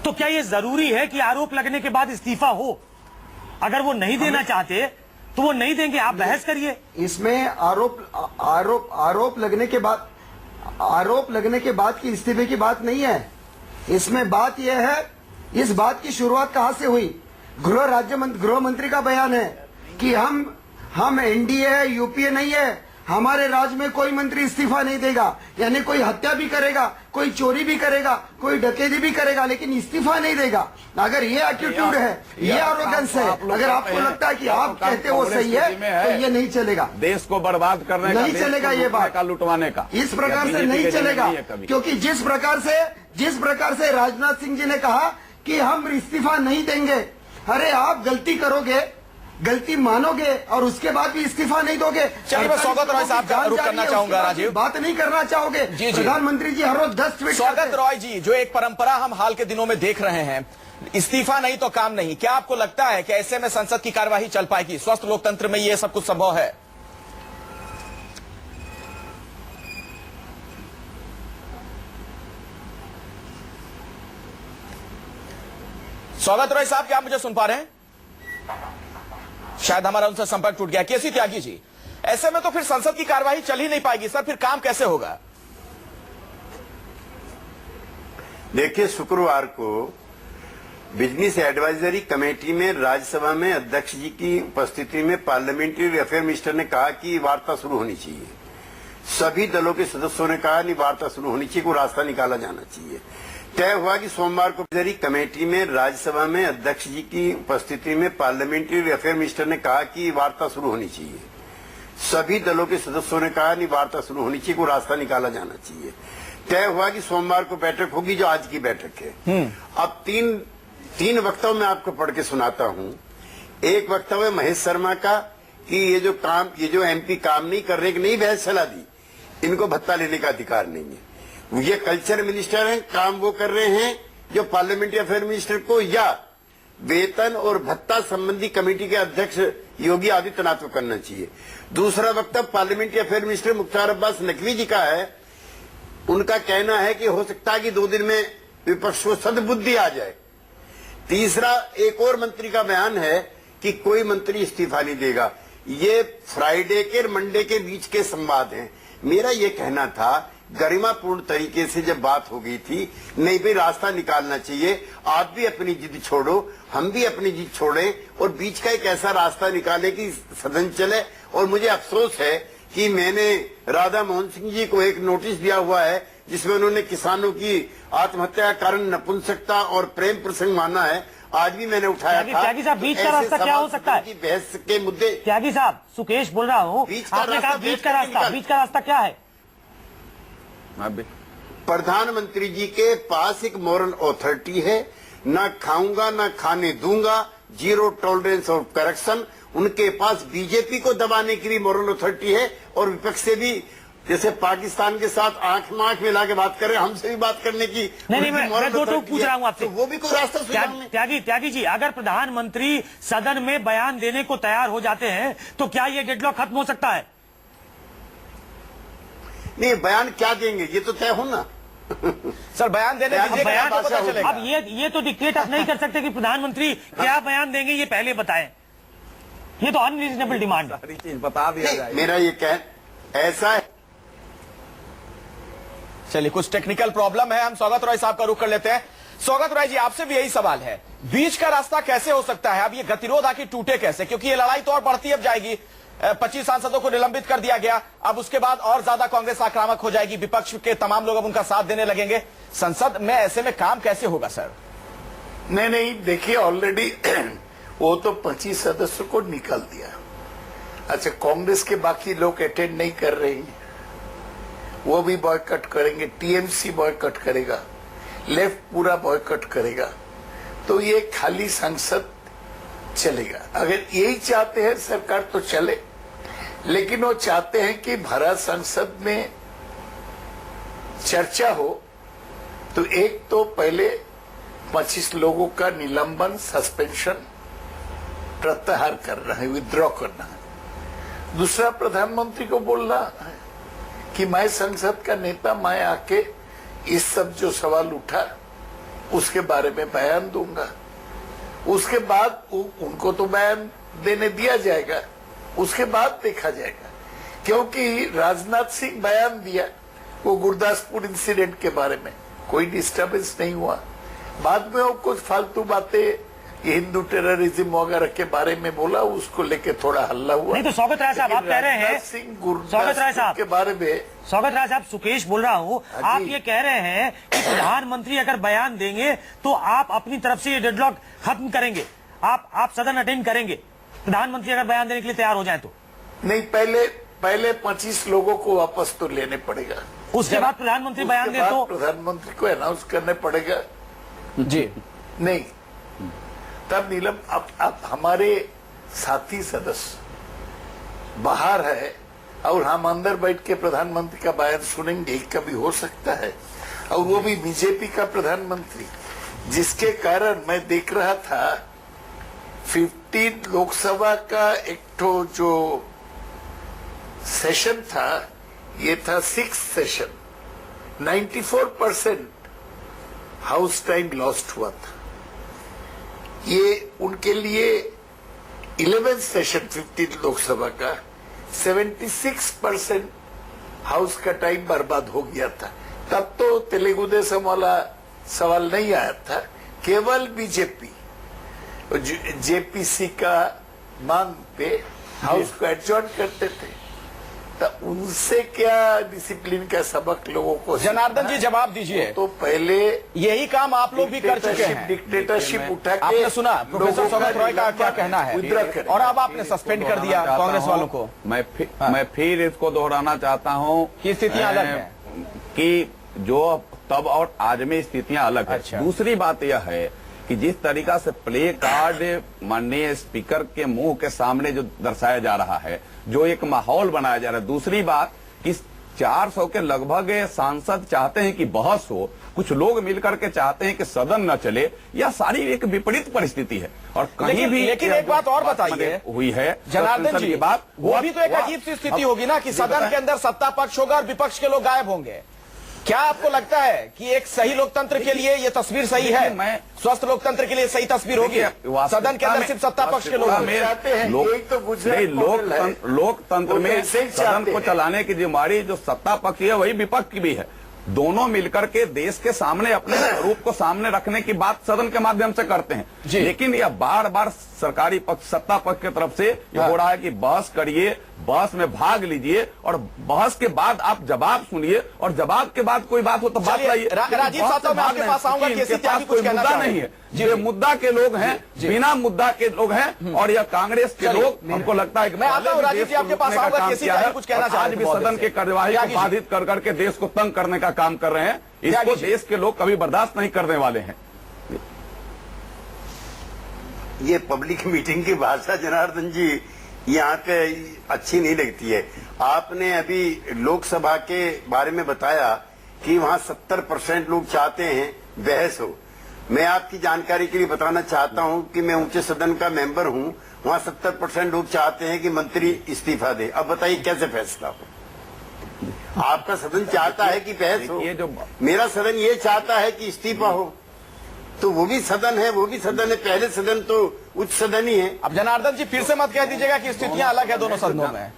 तो क्या ये जरूरी है कि आरोप लगने के बाद इस्तीफा हो? अगर वो नहीं देना चाहते तो वो नहीं देंगे, आप बहस करिए। इसमें आरोप लगने के बाद की इस्तीफे की बात नहीं है। इसमें बात यह है, इस बात की शुरुआत कहां से हुई? गृह मंत्री का बयान है कि हम एनडीए है, यूपीए नहीं है, हमारे राज्य में कोई मंत्री इस्तीफा नहीं देगा। यानी कोई हत्या भी करेगा, कोई चोरी भी करेगा, कोई डकैती भी करेगा, लेकिन इस्तीफा नहीं देगा। अगर ये एटीट्यूड है, ये आरोगेंस है, अगर आपको लगता है कि आप कहते हो सही है तो ये नहीं चलेगा। देश को बर्बाद करने का, नहीं चलेगा ये बात, लुटवाने का इस प्रकार से नहीं चलेगा। क्योंकि जिस प्रकार से राजनाथ सिंह जी ने कहा कि हम इस्तीफा नहीं देंगे, अरे आप गलती करोगे, गलती मानोगे और उसके बाद भी इस्तीफा नहीं दोगे। चलिए, मैं स्वागत रॉय साहब का रुख करना चाहूंगा। राजीव, बात नहीं करना चाहोगे? जी। प्रधानमंत्री जी हर रोज 10 ट्वीट। स्वागत रॉय जी, जो एक परंपरा हम हाल के दिनों में देख रहे हैं, इस्तीफा नहीं तो काम नहीं, क्या आपको लगता है कि ऐसे में संसद की कार्यवाही चल पाएगी? स्वस्थ लोकतंत्र में ये सब कुछ संभव है? स्वागत रॉय साहब, क्या आप मुझे सुन पा रहे हैं? शायद हमारा उनसे संपर्क टूट गया। केसी त्यागी जी, ऐसे में तो फिर संसद की कार्यवाही चल ही नहीं पाएगी सर, फिर काम कैसे होगा? देखिए, शुक्रवार को बिजनेस एडवाइजरी कमेटी में राज्यसभा में अध्यक्ष जी की उपस्थिति में पार्लियामेंट्री अफेयर मिनिस्टर ने कहा कि वार्ता शुरू होनी चाहिए। सभी दलों के सदस्यों ने कहा नहीं, वार्ता शुरू होनी चाहिए, कोई रास्ता निकाला जाना चाहिए। तय हुआ कि सोमवार को एडवाइजरी कमेटी में राज्यसभा में अध्यक्ष जी की उपस्थिति में पार्लियामेंट्री अफेयर मिनिस्टर ने कहा कि वार्ता शुरू होनी चाहिए। सभी दलों के सदस्यों ने कहा नहीं, वार्ता शुरू होनी चाहिए, कोई रास्ता निकाला जाना चाहिए। तय हुआ कि सोमवार को बैठक होगी, जो आज की बैठक है। अब तीन वक्तव्य मैं आपको पढ़ के सुनाता हूं। एक वक्तव्य महेश शर्मा का, कि ये जो एमपी काम नहीं कर रहे, कि नहीं बहस चला दी, इनको भत्ता लेने का अधिकार नहीं है। ये कल्चर मिनिस्टर हैं, काम वो कर रहे हैं जो पार्लियामेंट्री अफेयर मिनिस्टर को या वेतन और भत्ता संबंधी कमेटी के अध्यक्ष योगी आदित्यनाथ को करना चाहिए। दूसरा वक्तव्य parliamentary affair minister Mukhtar Abbas Naqvi ji का है। उनका कहना है कि हो सकता है कि 2 दिन में विपक्ष को सद्बुद्धि आ जाए। तीसरा एक और मंत्री का बयान है कि कोई मंत्री इस्तीफा नहीं देगा। ये फ्राइडे के मंडे के बीच के संवाद हैं। मेरा ये कहना था गरिमापूर्ण तरीके से जब बात हो गई थी, नहीं भाई रास्ता निकालना चाहिए, आप भी अपनी जिद छोड़ो, हम भी अपनी जिद छोड़ें और बीच का एक ऐसा रास्ता निकाले कि सदन चले। और मुझे अफसोस है कि मैंने राधा मोहन सिंह जी को एक नोटिस दिया हुआ है जिसमें उन्होंने किसानों की आत्महत्या का कारण नपुंसकता और प्रेम प्रसंग माना है। आज भी मैंने उठाया था। त्यागी साहब, बीच का रास्ता क्या हो सकता है? बहस के मुद्दे। त्यागी साहब, सुकेश बोल रहा हूँ, आपने कहा बीच का रास्ता क्या है? प्रधानमंत्री जी के पास एक मॉरल अथॉरिटी है, ना खाऊंगा ना खाने दूंगा, जीरो टॉलरेंस ऑफ करप्शन। उनके पास बीजेपी को दबाने की भी मॉरल अथॉरिटी है और विपक्ष से भी, जैसे पाकिस्तान के साथ आंख में आंख मिला के बात करें, हमसे भी बात करने की नहीं, मैं दो टूक पूछ रहा हूँ आपसे। तो वो भी कोई रास्ता त्यागी जी, अगर प्रधानमंत्री सदन में बयान देने को तैयार हो जाते हैं तो क्या ये डेडलॉक खत्म हो सकता है? नहीं, बयान क्या देंगे ये तो तय हो ना। सर बयान देने दीजिए, बयान तो पता चलेगा। अब ये तो डिक्टेट आप नहीं कर सकते कि प्रधानमंत्री क्या बयान देंगे ये पहले बताएं। ये तो अनरीजनेबल डिमांड है। सारी चीज बता दिया जाए। मेरा ये कह ऐसा है। चलिए, कुछ टेक्निकल प्रॉब्लम है, हम सौगत रॉय साहब का रुख कर लेते हैं। सौगत रॉय जी, आपसे भी यही सवाल है, बीच का रास्ता कैसे हो सकता है? अब ये गतिरोध आखिर टूटे कैसे? क्योंकि ये लड़ाई तो और बढ़ती अब जाएगी। 25 सांसदों को निलंबित कर दिया गया, अब उसके बाद और ज्यादा कांग्रेस आक्रामक हो जाएगी, विपक्ष के तमाम लोग अब उनका साथ देने लगेंगे। संसद में ऐसे में काम कैसे होगा सर? नहीं, देखिए ऑलरेडी वो तो 25 सदस्यों को निकाल दिया। अच्छा, कांग्रेस के बाकी लोग अटेंड नहीं कर रहे हैं, वो भी बॉयकॉट करेंगे, टीएमसी बॉयकॉट करेगा, लेफ्ट पूरा बॉयकॉट करेगा, तो ये खाली संसद चलेगा। अगर यही चाहते हैं सरकार तो चले, लेकिन वो चाहते हैं कि भारत संसद में चर्चा हो तो एक तो पहले 25 लोगों का निलंबन, सस्पेंशन, प्रत्याहार करना है, विथड्रॉ करना है। दूसरा, प्रधानमंत्री को बोलना है कि मैं संसद का नेता, मैं आके इस सब जो सवाल उठा उसके बारे में बयान दूंगा। उसके बाद उनको तो बयान देने दिया जाएगा, उसके बाद देखा जाएगा। क्योंकि राजनाथ सिंह बयान दिया वो गुरदासपुर इंसिडेंट के बारे में, कोई डिस्टर्बेंस नहीं हुआ। बाद में वो कुछ फालतू बातें हिंदू टेररिज्म वगैरह के बारे में बोला, उसको लेके थोड़ा हल्ला हुआ। नहीं तो सौगत राय साहब, आप कह रहे हैं, सौगत राय साहब के बारे में, सौगत राय साहब, सुकेश बोल रहा हूँ, आप ये कह रहे हैं कि प्रधानमंत्री अगर बयान देंगे तो आप अपनी तरफ से ये डेडलॉक खत्म करेंगे, आप सदन अटेंड करेंगे, प्रधानमंत्री अगर बयान देने के लिए तैयार हो जाए तो? नहीं, पहले 25 लोगों को वापस तो लेने पड़ेगा, उसके बाद प्रधानमंत्री बयान दे तो प्रधानमंत्री को अनाउंस करने पड़ेगा जी। नहीं, तब नीलम अब हमारे साथी सदस्य बाहर है और हम अंदर बैठ के प्रधानमंत्री का बयान सुनेंगे, कभी हो सकता है, और वो भी बीजेपी का प्रधानमंत्री, जिसके कारण मैं देख रहा था 15 लोकसभा का एक तो जो सेशन था, ये था 6th session, 94% house time lost हुआ था। ये उनके लिए 11th सेशन 15 लोकसभा का 76% हाउस का टाइम बर्बाद हो गया था। तब तो तेलुगु देशम वाला सवाल नहीं आया था, केवल बीजेपी जेपीसी का मांग पे हाउस को एडजॉर्न करते थे। तो उनसे क्या डिसिप्लिन का सबक लोगों को? जनार्दन जी जवाब दीजिए। तो पहले यही काम आप लोग भी कर चुके हैं, डिक्टेटरशिप उठा के आपने सुना प्रोफेसर सौगत रॉय का क्या कहना है, और अब आपने सस्पेंड कर दिया कांग्रेस वालों को। मैं फिर इसको दोहराना चाहता हूँ कि स्थितियां अलग हैं, कि जो तब और आज में स्थितियां अलग है। अच्छा। दूसरी बात यह है कि जिस तरीका से प्ले कार्ड माननीय स्पीकर के मुंह के सामने जो दर्शाया जा रहा है, जो एक माहौल बनाया जा रहा है। दूसरी बात कि 400 के लगभग सांसद चाहते हैं कि बहस हो, कुछ लोग मिलकर के चाहते हैं कि सदन न चले। यह सारी एक विपरीत परिस्थिति है। और कहीं भी लेकिन एक बात और बताइए हुई है जनार्दन जी, की बात, वो भी तो एक अजीब सी स्थिति होगी ना कि सदन के अंदर सत्ता पक्ष होगा और विपक्ष के लोग गायब होंगे। क्या आपको लगता है कि एक सही लोकतंत्र के लिए ये तस्वीर सही है? स्वस्थ लोकतंत्र के लिए सही तस्वीर होगी सदन के अंदर सिर्फ सत्ता पक्ष के लोग लोकतंत्र में सदन को चलाने की जिम्मेदारी जो सत्ता पक्ष है वही विपक्ष की भी है। दोनों मिलकर के देश के सामने अपने रूप को सामने रखने की बात सदन के माध्यम से करते हैं। लेकिन यह बार बार सरकारी पक्ष, सत्ता पक्ष की तरफ से ये हो रहा है कि बहस करिए, बहस में भाग लीजिए और बहस के बाद आप जवाब सुनिए और जवाब के बाद कोई बात हो तो बात लाइए। राजीव साहब, मैं आपके पास आऊंगा कि इनके पास कोई मुद्दा नहीं है। ये मुद्दा के लोग हैं, बिना मुद्दा के लोग हैं और यह कांग्रेस के लोग, हमको लगता है कि मैं आता हूं राजीव जी आपके पास आऊंगा, कुछ कहना चाह आज भी सदन के कार्यवाही को बाधित कर करके देश को तंग करने का काम कर रहे हैं। इसको देश के लोग कभी बर्दाश्त नहीं करने वाले हैं। ये पब्लिक मीटिंग की भाषा जनार्दन जी यहाँ पे अच्छी नहीं लगती है। आपने अभी लोकसभा के बारे में बताया कि वहाँ 70% लोग चाहते हैं बहस हो। मैं आपकी जानकारी के लिए बताना चाहता हूँ कि मैं ऊंचे सदन का मेंबर हूँ, वहाँ 70% लोग चाहते हैं कि मंत्री इस्तीफा दे। अब बताइए कैसे फैसला हो? आपका सदन चाहता है कि बहस हो, मेरा सदन ये चाहता है कि इस्तीफा हो। तो वो भी सदन है, वो भी सदन है। पहले सदन तो उच्च सदन ही है। अब जनार्दन जी फिर से मत कह दीजिएगा कि स्थितियां अलग है दोनों सदनों में।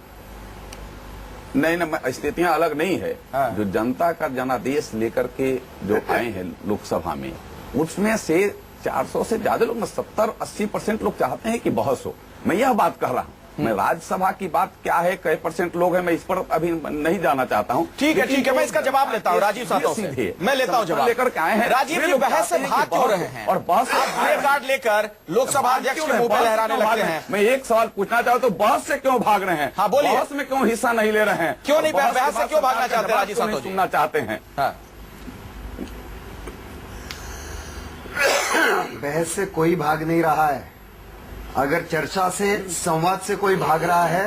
नहीं, स्थितियां अलग नहीं है। जो जनता का जनादेश लेकर के जो आए हैं लोकसभा में, उसमें से 400 से ज्यादा लोग, 70-80% लोग चाहते हैं कि बहस हो। मैं यह बात कह रहा हूँ। मैं राज्यसभा की बात क्या है, कई % लोग हैं, मैं इस पर अभी नहीं जाना चाहता हूँ। ठीक है, मैं इसका जवाब लेता हूँ राजीव साहब से। मैं लेता हूँ जवाब। लेकर के आए हैं राजीव जी, बहस से भाग क्यों रहे हैं और बहस प्ले कार्ड लेकर लोकसभा अध्यक्ष के मुंह पे लहराने लगते हैं? मैं एक सवाल पूछना चाहता हूँ, बहस से क्यों भाग रहे हैं? हाँ बोलिए, बहस में क्यों हिस्सा नहीं ले रहे हैं? क्यों नहीं बहस से क्यों भागना चाहते हैं? राजीव साहब सुनना चाहते हैं। बहस से कोई भाग नहीं रहा है। अगर चर्चा से, संवाद से कोई भाग रहा है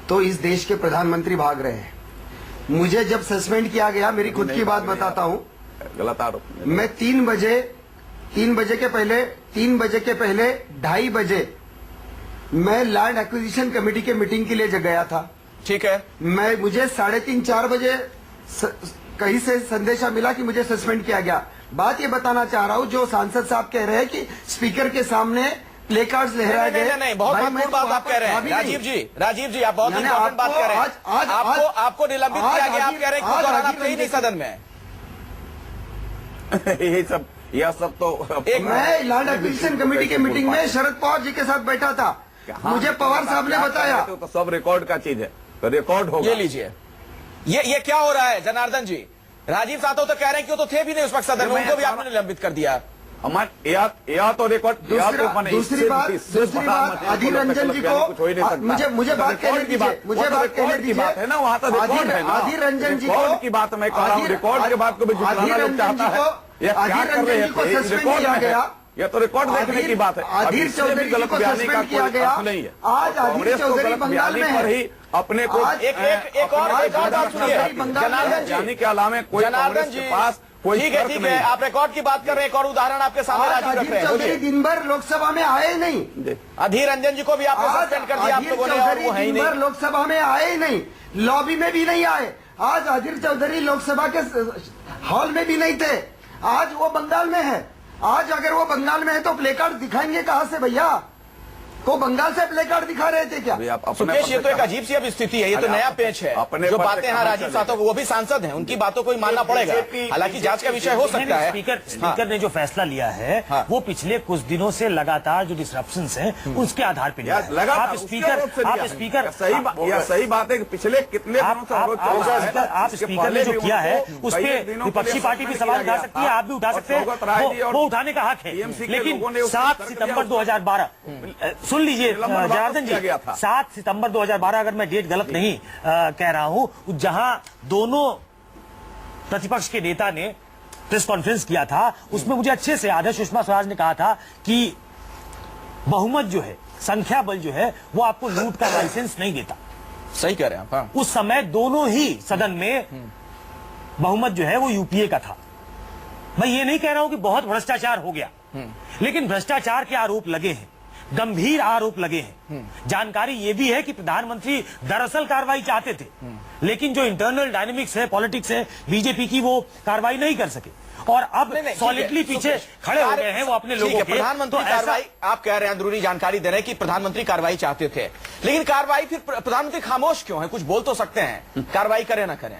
तो इस देश के प्रधानमंत्री भाग रहे हैं। मुझे जब सस्पेंड किया गया, मेरी खुद की बात बताता हूं, गलत आरोप। मैं 3 बजे के पहले 2:30 बजे मैं लैंड एक्विजिशन कमेटी के मीटिंग के लिए गया था। ठीक है, मुझे 3:30-4 बजे कहीं से संदेशा मिला कि मुझे सस्पेंड किया गया। बात ये बताना चाह रहा हूं, जो सांसद साहब कह रहे हैं कि स्पीकर के सामने प्ले कार्ड लहराए गए। नहीं, बहुत महत्वपूर्ण बात आप कह रहे हैं राजीव जी, आप बहुत इंपॉर्टेंट बात कह रहे हैं। आपको निलंबित किया गया, आप कह रहे हैं कि नहीं सदन में। यह सब तो मैं लैंड एक्विजिशन कमेटी के मीटिंग में शरद पवार जी के साथ बैठा था। मुझे पवार साहब ने बताया। तो सब रिकॉर्ड का चीज है, तो रिकॉर्ड होगा। ये लीजिए, ये क्या हो रहा है जनार्दन जी? राजीव साहब तो कह रहे हैं कि वो तो थे भी नहीं उस वक्त सदन में, उनको भी आपने निलंबित कर दिया। या तो रिकॉर्ड। दूसरी बात अधीर रंजन जी को, मुझे बात कहने की बात है ना, वहाँ तो रिकॉर्ड है ना। अधीर रंजन जी की बात मैं कह रहा हूँ, रिकॉर्ड के बात को भी झुठलाना लोग चाहता है। अधीर रंजन जी को सस्पेंड किया गया। यह तो रिकॉर्ड देखने की बात है। अधीर चौधरी जी को सस्पेंड किया गया नहीं है। आज अधीर चौधरी बंगाल में पर ही अपने को एक और बात सुनिए जनार्दन के अलावा कोई कांग्रेस के पास कोई। ठीक है, आप रिकॉर्ड की बात कर रहे हैं। एक और उदाहरण आपके सामने राजीव रख रहे हैं। चौधरी दिन भर लोकसभा में आए नहीं। अधीर रंजन जी को भी आपने सस्पेंड कर दिया, आप लोगों ने, और वो है ही नहीं। लोकसभा में आए ही नहीं, लॉबी में भी नहीं आए। आज अधीर चौधरी लोकसभा के हॉल में भी नहीं थे। आज वो बंगाल में है। आज अगर वो बंगाल में है तो प्ले कार्ड दिखाएंगे कहां से भैया? को बंगाल से प्ले कार्ड दिखा रहे थे क्या? सुकेश, ये तो एक अजीब सी अब स्थिति है। ये तो नया पेच है। जो बातें हैं राजीव साहब, वो भी सांसद हैं, उनकी बातों को मानना पड़ेगा। हालांकि जांच का विषय हो सकता है। स्पीकर ने जो फैसला लिया है वो पिछले कुछ दिनों से लगातार जो डिसरप्शंस हैं उसके आधार पर लिया है। आप स्पीकर सही बात है कि पिछले कितने आप स्पीकर ने जो किया है उस पर विपक्षी पार्टी भी सवाल उठा सकती है, आप भी उठा सकते हैं, वो उठाने का हक है। लेकिन 7 सितंबर 2012, सुन लीजिए जनार्दन जी, 7 सितंबर 2012, अगर मैं डेट गलत नहीं कह रहा हूं, जहां दोनों प्रतिपक्ष के नेता ने प्रेस कॉन्फ्रेंस किया था, उसमें मुझे अच्छे से याद है सुषमा स्वराज ने कहा था कि बहुमत जो है, संख्या बल जो है, वो आपको लूट का लाइसेंस नहीं देता। सही कह रहे हैं आप। हाँ। उस समय दोनों ही सदन में बहुमत जो है वो यूपीए का था। मैं ये नहीं कह रहा हूं कि बहुत भ्रष्टाचार हो गया, लेकिन भ्रष्टाचार के आरोप लगे हैं, गंभीर आरोप लगे हैं। जानकारी ये भी है कि प्रधानमंत्री दरअसल कार्रवाई चाहते थे, लेकिन जो इंटरनल डायनेमिक्स है, पॉलिटिक्स है बीजेपी की, वो कार्रवाई नहीं कर सके और अब सॉलिडली पीछे खड़े हो गए हैं वो अपने लोगों के। प्रधानमंत्री कार्रवाई, आप कह रहे हैं, अंदरूनी जानकारी दे रहे हैं कि प्रधानमंत्री कार्रवाई चाहते थे, लेकिन कार्रवाई फिर प्रधानमंत्री खामोश क्यों है? कुछ बोल तो सकते हैं, कार्रवाई करें ना करें।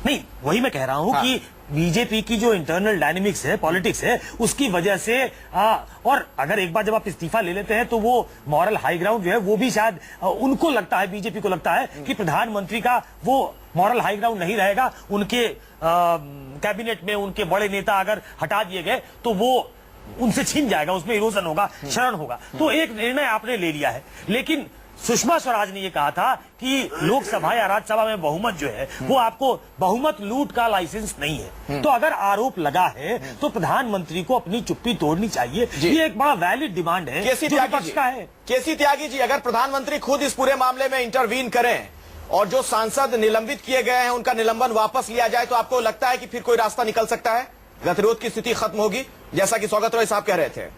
नहीं, वही मैं कह रहा हूं कि बीजेपी की जो इंटरनल डायनेमिक्स है, पॉलिटिक्स है, उसकी वजह से और अगर एक बार जब आप इस्तीफा ले लेते हैं तो वो मॉरल हाई ग्राउंड जो है वो भी शायद उनको लगता है, बीजेपी को लगता है कि प्रधानमंत्री का वो मॉरल हाई ग्राउंड नहीं रहेगा। उनके कैबिनेट में उनके बड़े नेता अगर हटा दिए गए तो वो उनसे छीन जाएगा, उसमें इरोजन होगा, क्षरण होगा। तो एक निर्णय आपने ले लिया है, लेकिन सुषमा स्वराज ने यह कहा था कि लोकसभा या राज्यसभा में बहुमत जो है वो आपको बहुमत लूट का लाइसेंस नहीं है। तो अगर आरोप लगा है तो प्रधानमंत्री को अपनी चुप्पी तोड़नी चाहिए। ये एक बड़ा वैलिड डिमांड है जो विपक्ष का है। केसी त्यागी जी, अगर प्रधानमंत्री खुद इस पूरे मामले में इंटरवीन करें और जो सांसद निलंबित किए गए हैं उनका निलंबन वापस लिया जाए, तो आपको लगता है कि फिर कोई रास्ता निकल सकता है, गतिरोध की स्थिति खत्म होगी, जैसा कि सौगत रॉय साहब कह रहे थे?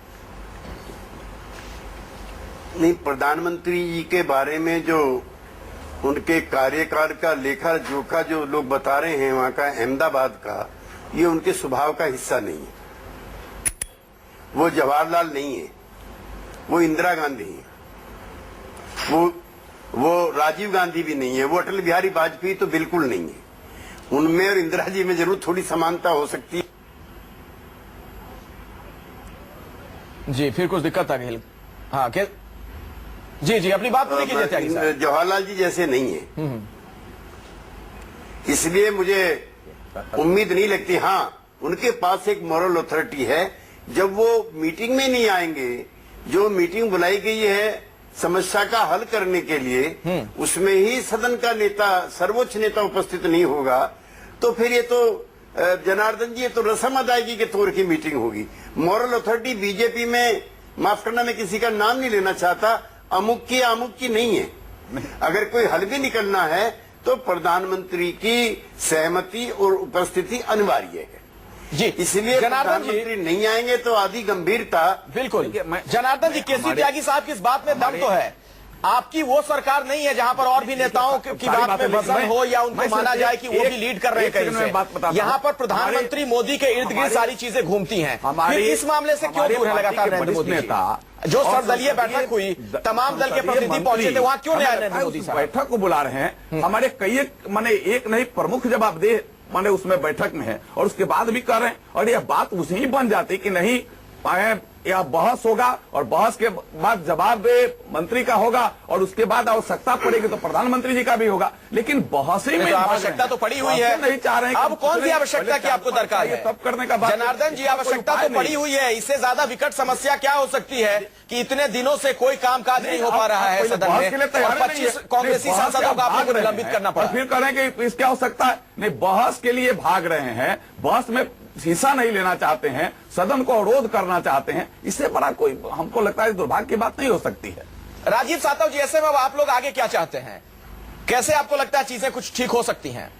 नहीं, प्रधानमंत्री जी के बारे में जो उनके कार्यकाल का लेखा जोखा जो लोग बता रहे हैं वहां का, अहमदाबाद का, ये उनके स्वभाव का हिस्सा नहीं है। वो जवाहरलाल नहीं है, वो इंदिरा गांधी है, वो राजीव गांधी भी नहीं है, वो अटल बिहारी वाजपेयी तो बिल्कुल नहीं है। उनमें और इंदिरा जी में जरूर थोड़ी समानता हो सकती है। जी, फिर कुछ दिक्कत आ गई। हाँ, क्या? जी, अपनी बात पूरी कीजिए त्यागी साहब। जवाहरलाल जी जैसे नहीं है, इसलिए मुझे उम्मीद नहीं लगती। हाँ, उनके पास एक मॉरल अथॉरिटी है। जब वो मीटिंग में नहीं आएंगे, जो मीटिंग बुलाई गई है समस्या का हल करने के लिए, उसमें ही सदन का नेता, सर्वोच्च नेता उपस्थित नहीं होगा, तो फिर ये तो जनार्दन जी, ये तो रस्म अदायगी के तौर की मीटिंग होगी। मॉरल अथॉरिटी बीजेपी में, माफ करना, मैं किसी का नाम नहीं लेना चाहता, अमुक की नहीं है। अगर कोई हल भी निकलना है तो प्रधानमंत्री की सहमति और उपस्थिति अनिवार्य है जी। इसलिए प्रधानमंत्री नहीं आएंगे तो आदि गंभीरता। बिल्कुल जनार्दन जी, केसी त्यागी साहब की इस बात में दम तो है। आपकी वो सरकार नहीं है जहां पर और भी नेताओं की बात में वजन हो या उनको माना जाए कि वो भी लीड कर रहे हैं कहीं से। यहाँ पर प्रधानमंत्री मोदी के इर्द गिर्द सारी चीजें घूमती हैं। फिर इस मामले से क्यों दूर है लगातार नरेंद्र मोदी जी? जो सर्वदलीय बैठक हुई, तमाम दल के प्रतिनिधि पहुंचे थे, वहां क्यों नहीं आए नरेंद्र मोदी साहब? बैठक को बुला रहे हैं हमारे कई, माने एक नहीं, प्रमुख जवाबदेह माने उसमें बैठक में है, और उसके बाद भी कर रहे हैं, और यह बात उसी ही बन जाती कि नहीं या बहस होगा और बहस के बाद जवाब मंत्री का होगा और उसके बाद आवश्यकता पड़ेगी तो प्रधानमंत्री जी का भी होगा। लेकिन बहस ही में आवश्यकता तो पड़ी हुई है, नहीं चाह रहे हैं। अब कौन सी आवश्यकता की आपको दरकार है तब करने का बात? जनार्दन जी, आवश्यकता तो पड़ी हुई है। इससे ज्यादा विकट समस्या क्या हो सकती है कि इतने दिनों से कोई कामकाज नहीं हो पा रहा है सदन में और 25 कांग्रेसी सांसदों को आपको निलंबित करना पड़ा। फिर करें कि क्या हो सकता है? नहीं, बहस के लिए भाग रहे हैं, बहस में हिस्सा नहीं लेना चाहते हैं, सदन को अवरोध करना चाहते हैं, इससे बड़ा कोई हमको लगता है दुर्भाग्य की बात नहीं हो सकती है। राजीव सातव जी, ऐसे में आप लोग आगे क्या चाहते हैं? कैसे आपको लगता है चीजें कुछ ठीक हो सकती हैं?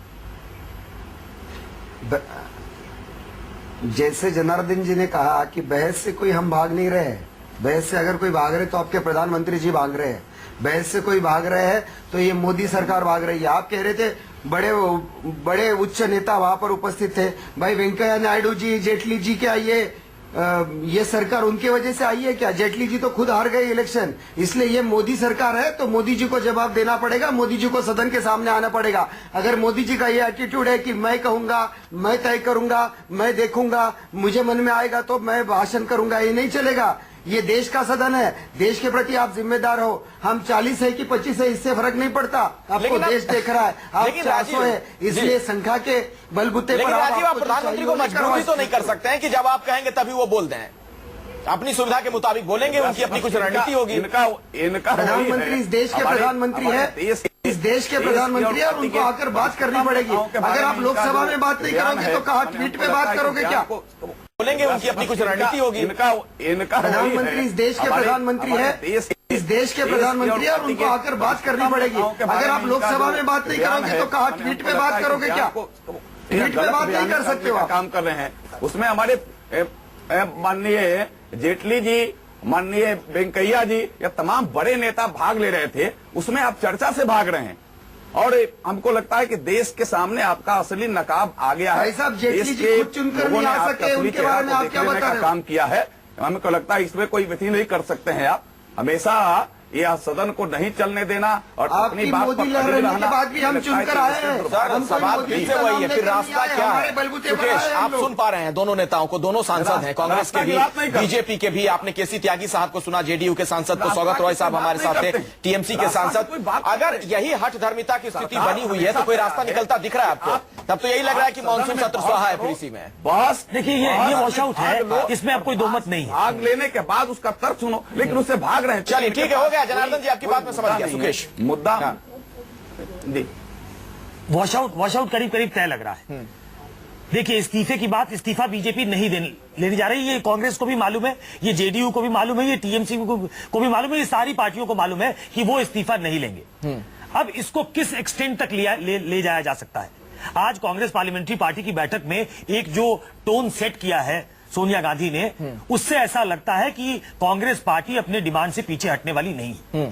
जैसे जनार्दन जी ने कहा कि बहस से कोई हम भाग नहीं रहे, बहस से अगर कोई भाग रहे तो आपके प्रधानमंत्री जी भाग रहे हैं, बहस से कोई भाग रहे हैं तो ये मोदी सरकार भाग रही है। आप कह रहे थे बड़े उच्च नेता वहां पर उपस्थित थे, भाई वेंकैया नायडू जी, जेटली जी, क्या ये सरकार उनकी वजह से आई है क्या? जेटली जी तो खुद हार गए इलेक्शन, इसलिए ये मोदी सरकार है तो मोदी जी को जवाब देना पड़ेगा, मोदी जी को सदन के सामने आना पड़ेगा। अगर मोदी जी का ये एटीट्यूड है कि मैं कहूंगा, मैं तय करूंगा, मैं देखूंगा, मुझे मन में आएगा तो मैं भाषण करूंगा, ये नहीं चलेगा। ये देश का सदन है, देश के प्रति आप जिम्मेदार हो। हम 40 है कि 25 है, इससे फर्क नहीं पड़ता, आपको देश देख रहा है। आप 400 है, इसलिए संख्या के बलबूते पर आप प्रधानमंत्री को मजबूर भी तो नहीं कर सकते हैं कि जब आप कहेंगे तभी वो बोल दें। अपनी सुविधा के मुताबिक बोलेंगे, उनकी अपनी कुछ रणनीति होगी। इनका प्रधानमंत्री इस देश के प्रधानमंत्री है। इस देश के प्रधानमंत्री हैं और उनको आकर बात करनी पड़ेगी। अगर आप लोकसभा में बात नहीं करोगे तो कहा ट्वीट पे बात करोगे क्या? बोलेंगे, उनकी अपनी कुछ रणनीति होगी। इनका प्रधानमंत्री इस देश के प्रधानमंत्री है, इस देश के प्रधानमंत्री है और उनको आकर बात करनी पड़ेगी। अगर आप लोकसभा में बात नहीं करोगे तो कहा ट्वीट पे बात करोगे क्या? ट्वीट पे बात नहीं कर सकते हो। काम कर रहे हैं उसमें हमारे माननीय जेटली जी, माननीय वेंकैया जी या तमाम बड़े नेता भाग ले रहे थे, उसमें आप चर्चा से भाग रहे हैं और हमको लगता है कि देश के सामने आपका असली नकाब आ गया है। भाई साहब, जेटली जी खुद चुनकर नहीं आ सके, उनके बारे में आप क्या बता रहे हो? काम किया है, हमको लगता है इसमें कोई विधि नहीं कर सकते हैं आप। हमेशा यह सदन को नहीं चलने देना और अपनी बात पर मोदी लहराने के बाद भी हम चुनकर आए हैं। सर, सवाल फिर से वही है, फिर रास्ता क्या है? सुकेश, आप सुन पा रहे हैं दोनों नेताओं को, दोनों सांसद हैं, कांग्रेस के भी, बीजेपी के भी। आपने केसी त्यागी साहब को सुना, जेडीयू के सांसद को, सौगत रॉय साहब हमारे साथ थे, टीएमसी के सांसद। अगर यही हठ धर्मिता की स्थिति बनी हुई है तो कोई रास्ता निकलता दिख रहा है आपको? तब तो यही लग रहा है कि मानसून सत्र स्वाहा है फिर इसी में। बस देखिए, ये वॉश आउट है, इसमें अब कोई दो मत नहीं है। भाग लेने के बाद उसका तर्क सुनो, लेकिन उससे भाग रहे हैं। चलिए ठीक है, हो गया जनार्दन जी, आपकी बात में समझ गया। सुकेश, मुद्दा वॉश आउट करीब करीब तय लग रहा है। देखिए, इस्तीफे की बात, इस्तीफा बीजेपी नहीं लेने जा रही है। ये कांग्रेस को भी मालूम है, ये जेडीयू को भी मालूम है, ये टीएमसी को भी मालूम है, ये सारी पार्टियों को मालूम है कि वो इस्तीफा नहीं लेंगे। अब इसको किस एक्सटेंट तक ले जाया जा सकता है? आज कांग्रेस पार्लियामेंट्री पार्टी की बैठक में एक जो टोन सेट किया है सोनिया गांधी ने, उससे ऐसा लगता है कि कांग्रेस पार्टी अपने डिमांड से पीछे हटने वाली नहीं है।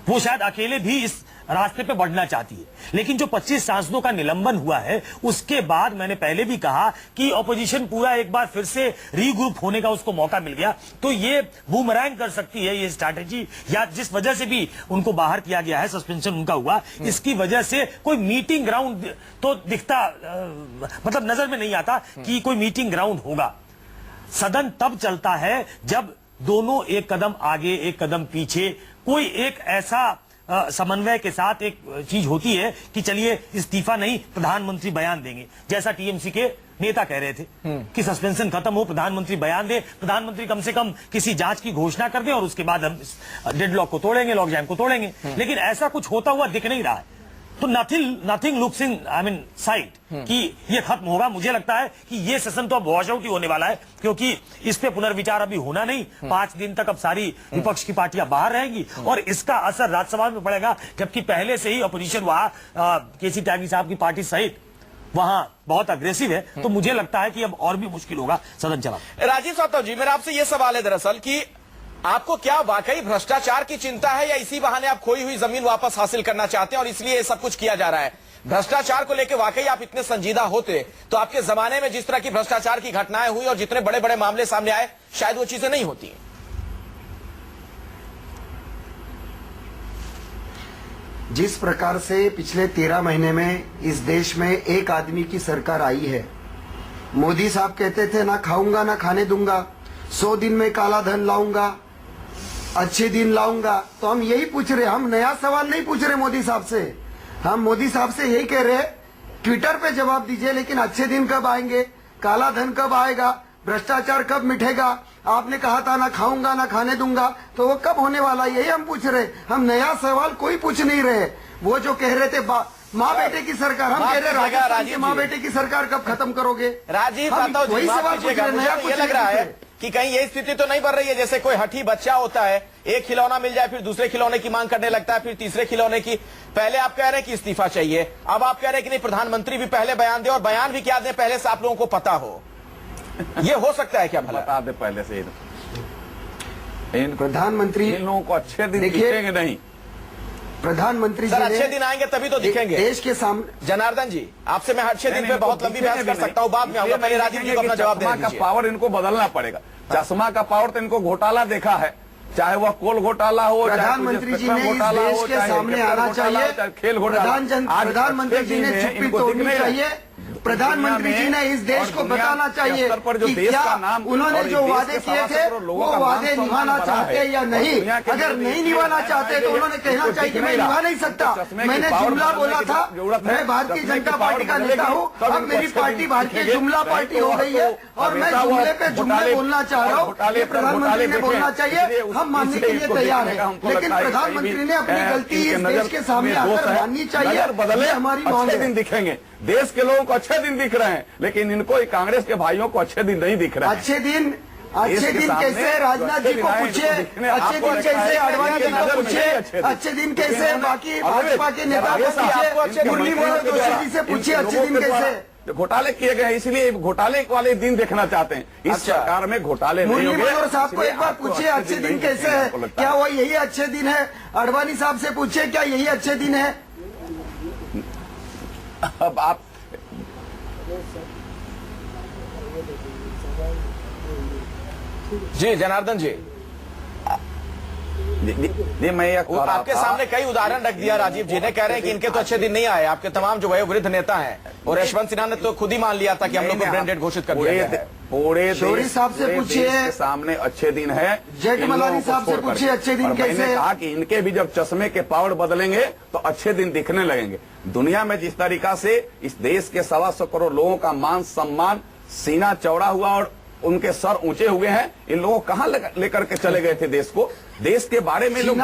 वो शायद अकेले भी इस रास्ते पे बढ़ना चाहती है। लेकिन जो 25 सांसदों का निलंबन हुआ है, उसके बाद मैंने पहले भी कहा कि ऑपोजिशन पूरा एक बार फिर से रीग्रुप होने का उसको मौका मिल गया, तो ये बूमरैंग कर सकती है ये स्ट्रैटेजी, या जिस वजह से भी उनको बाहर किया गया है, सस्पेंशन उनका हुआ, इसकी वजह से कोई मीटिंग ग्राउंड तो दिखता, मतलब नजर में नहीं आता कि कोई मीटिंग ग्राउंड होगा। सदन तब चलता है जब दोनों एक कदम आगे एक कदम पीछे, कोई एक ऐसा समन्वय के साथ एक चीज होती है कि चलिए इस्तीफा नहीं, प्रधानमंत्री बयान देंगे, जैसा टीएमसी के नेता कह रहे थे कि सस्पेंशन खत्म हो, प्रधानमंत्री बयान दे, प्रधानमंत्री कम से कम किसी जांच की घोषणा कर दे और उसके बाद हम डेडलॉक को तोड़ेंगे, लॉक जैम को तोड़ेंगे। लेकिन ऐसा कुछ होता हुआ दिख नहीं रहा है। तो नथिंग लुक्स इन साइट कि ये खत्म होगा। मुझे लगता है कि ये सेशन तो अब वॉश आउट ही होने वाला है, क्योंकि इस पे पुनर्विचार अभी होना नहीं। 5 दिन तक अब सारी विपक्ष की पार्टियां बाहर रहेंगी और इसका असर राज्यसभा में पड़ेगा, जबकि पहले से ही अपोजिशन वहां केसी त्यागी साहब की पार्टी सहित वहां बहुत अग्रेसिव है। तो मुझे लगता है कि अब और भी मुश्किल होगा सदन चला। राजीव साहब जी, मेरा आपसे यह सवाल है दरअसल कि आपको क्या वाकई भ्रष्टाचार की चिंता है, या इसी बहाने आप खोई हुई जमीन वापस हासिल करना चाहते हैं और इसलिए ये सब कुछ किया जा रहा है? भ्रष्टाचार को लेकर वाकई आप इतने संजीदा होते तो आपके जमाने में जिस तरह की भ्रष्टाचार की घटनाएं हुई और जितने बड़े बड़े मामले सामने आए, शायद वो चीजें नहीं होती। जिस प्रकार से पिछले 13 महीने में इस देश में एक आदमी की सरकार आई है, मोदी साहब कहते थे ना खाऊंगा ना खाने दूंगा, 100 दिन में काला धन लाऊंगा, अच्छे दिन लाऊंगा। तो हम यही पूछ रहे, हम नया सवाल नहीं पूछ रहे मोदी साहब से, हम मोदी साहब से यही कह रहे, ट्विटर पे जवाब दीजिए, लेकिन अच्छे दिन कब आएंगे, काला धन कब आएगा, भ्रष्टाचार कब मिटेगा? आपने कहा था ना खाऊंगा ना खाने दूंगा, तो वो कब होने वाला, यही हम पूछ रहे। हम नया सवाल कोई पूछ नहीं रहे। वो जो कह रहे थे माँ बेटे की सरकार, हम कह रहे राजस्थान की माँ बेटे की सरकार कब खत्म करोगे? राजीव, वही सवाल पूछ रहे, नया ये लग रहा है कि कहीं ये स्थिति तो नहीं बन रही है जैसे कोई हठी बच्चा होता है, एक खिलौना मिल जाए फिर दूसरे खिलौने की मांग करने लगता है, फिर तीसरे खिलौने की। पहले आप कह रहे हैं कि इस्तीफा चाहिए, अब आप कह रहे हैं कि नहीं, प्रधानमंत्री भी पहले बयान दे, और बयान भी क्या दे पहले से आप लोगों को पता हो। ये हो सकता है क्या भला? बता दे पहले से। प्रधानमंत्री इन लोगों को अच्छे दिन दिखेंगे नहीं। प्रधानमंत्री जी अच्छे दिन आएंगे तभी तो दिखेंगे देश के सामने। जनार्दन जी, आपसे मैं अच्छे दिन पे बहुत लंबी बहस कर सकता हूँ, बाद में आऊंगा, पहले राजीव जी को अपना जवाब देने दीजिए। पावर इनको बदलना पड़ेगा। चश्मा का पावर तो इनको घोटाला देखा है, चाहे वह कोल घोटाला हो, प्रधानमंत्री जी ने इस देश के सामने आना चाहिए, खेल घोटाला। प्रधानमंत्री जी ने चुप्पी तोड़नी चाहिए प्रधानमंत्री जी ने इस देश को बताना चाहिए कि क्या उन्होंने जो वादे किए थे वो वादे निभाना चाहते हैं या नहीं। अगर नहीं निभाना चाहते तो उन्होंने कहना चाहिए कि मैं निभा नहीं सकता, मैंने जुमला बोला था, मैं भारतीय जनता पार्टी का नेता हूँ, अब मेरी पार्टी भारतीय जुमला पार्टी हो गई है और मैं जुमले पे जुमले बोलना चाह रहा हूँ। प्रधानमंत्री ने बोलना चाहिए, हम मानने के लिए तैयार हैं, लेकिन प्रधानमंत्री ने अपनी गलती इस देश के सामने आकर माननी चाहिए। बदले हमारी मांग अच्छे है। दिन दिखेंगे, देश के लोगों को अच्छे दिन दिख रहे हैं, लेकिन इनको कांग्रेस के भाइयों को अच्छे दिन नहीं दिख रहे हैं। अच्छे दिन कैसे राजनाथ जी को पूछे, अच्छे दिन कैसे आडवाणी जी को पूछे, अच्छे दिन कैसे बाकी भाजपा के नेता को पूछे, मुरली मनोहर जोशी जी से पूछे अच्छे दिन कैसे। घोटाले किए गए, इसलिए घोटाले वाले दिन देखना चाहते हैं। इस सरकार में घोटाले नहीं मुरली होंगे। मनोहर साहब को एक बार पूछे अच्छे दिन कैसे है, क्या वो यही अच्छे दिन है। आडवाणी साहब से पूछे क्या यही अच्छे दिन है। अब आप जी जनार्दन जी, मैं आपके सामने कई उदाहरण रख दिया राजीव जी ने, कह रहे हैं कि इनके तो अच्छे दिन नहीं आए। आपके तमाम जो वयोवृद्ध नेता हैं और यशवंत सिन्हा ने तो खुद ही मान लिया था कि हम लोग को ब्रांडेड घोषित कर दिया है। पूरे शौरी साहब से पूछिए, सामने अच्छे दिन है। जेठमलानी साहब से पूछिए अच्छे दिन कैसे। मैंने कहा कि इनके भी जब चश्मे के पावर बदलेंगे तो अच्छे दिन दिखने लगेंगे। दुनिया में जिस तरीका से इस देश के 125 करोड़ लोगों का मान सम्मान, सीना चौड़ा हुआ और उनके सर ऊंचे हुए हैं, इन लोगों कहां लेकर के चले गए थे देश को। देश के बारे में लोग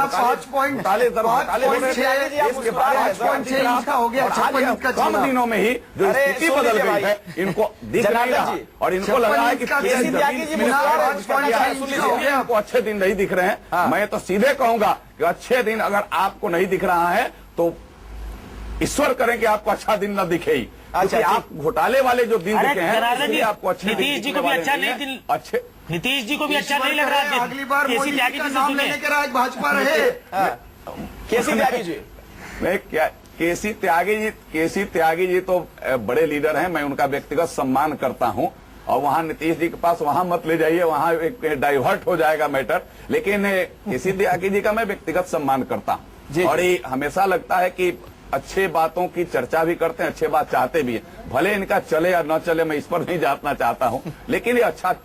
कम दिनों में ही जो स्थिति बदल गई है, इनको दिख नहीं रहा और इनको लग रहा है कि इनको अच्छे दिन नहीं दिख रहे हैं। मैं तो सीधे कहूंगा कि अच्छे दिन अगर आपको नहीं दिख रहा है तो ईश्वर करें कि आपको अच्छा दिन न दिखे ही। अच्छा, आप घोटाले वाले जो दिन दिखे हैं आपको अच्छे, नीतीश जी को भी अच्छा नहीं दिन, अच्छे नीतीश जी को भी अच्छा नहीं लग रहा। अगली बार मोदी जी का नाम लेने के राज भाजपा रहे। केसी त्यागी जी, मैं क्या केसी त्यागी जी तो बड़े लीडर हैं, मैं उनका व्यक्तिगत सम्मान करता हूं और वहां नीतीश जी के पास वहां मत ले जाइए, वहां एक डाइवर्ट हो जाएगा मैटर। लेकिन केसी त्यागी जी का मैं व्यक्तिगत सम्मान करता हूं और ये हमेशा लगता है कि अच्छे बातों की चर्चा भी करते हैं, अच्छे बात चाहते भी हैं। भले इनका चले या न चले, मैं इस पर नहीं जाना चाहता हूं, लेकिन ये अच्छा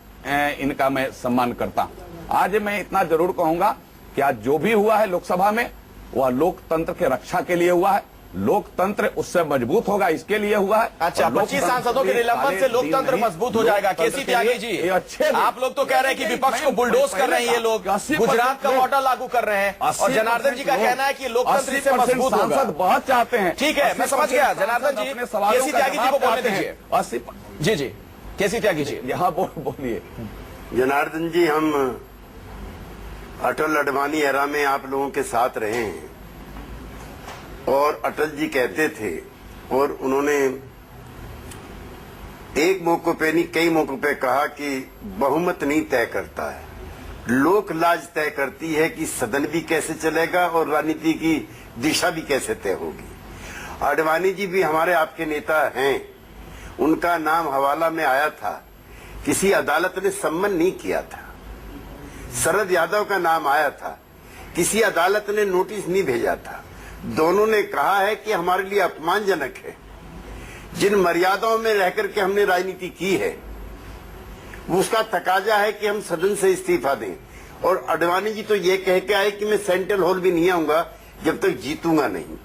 इनका मैं सम्मान करता हूं। आज मैं इतना जरूर कहूंगा कि आज जो भी हुआ है लोकसभा में, वह लोकतंत्र के रक्षा के लिए हुआ है। लोकतंत्र उससे मजबूत होगा, इसके लिए हुआ है। अच्छा, 25 सांसदों के निलंबन से लोकतंत्र मजबूत हो जाएगा। केसी त्यागी जी, अच्छे आप लोग तो कह रहे हैं कि विपक्ष को बुलडोज कर रहे हैं, ये लोग गुजरात का मॉडल लागू कर रहे हैं और जनार्दन जी का कहना है कि लोकतंत्र इससे मजबूत होगा। सांसद बहुत चाहते हैं। ठीक है, मैं समझ गया जनार्दन जी। केसी त्यागी जी को बोलने दीजिए। 80 जी केसी त्यागी जी, यहाँ बोलिए। जनार्दन जी, हम अटल अडवाणी एरा में आप लोगों के साथ रहे हैं और अटल जी कहते थे और उन्होंने एक मौके पे नहीं कई मौकों पे कहा कि बहुमत नहीं तय करता है, लोक लाज तय करती है कि सदन भी कैसे चलेगा और राजनीति की दिशा भी कैसे तय होगी। आडवाणी जी भी हमारे आपके नेता हैं, उनका नाम हवाला में आया था, किसी अदालत ने सम्मन नहीं किया था। शरद यादव का नाम आया था, किसी अदालत ने नोटिस नहीं भेजा था। दोनों ने कहा है कि हमारे लिए अपमानजनक है, जिन मर्यादाओं में रहकर के हमने राजनीति की है उसका तकाजा है कि हम सदन से इस्तीफा दें। और आडवाणी जी तो ये कह के आए कि मैं सेंट्रल हॉल भी नहीं आऊंगा जब तक जीतूंगा नहीं।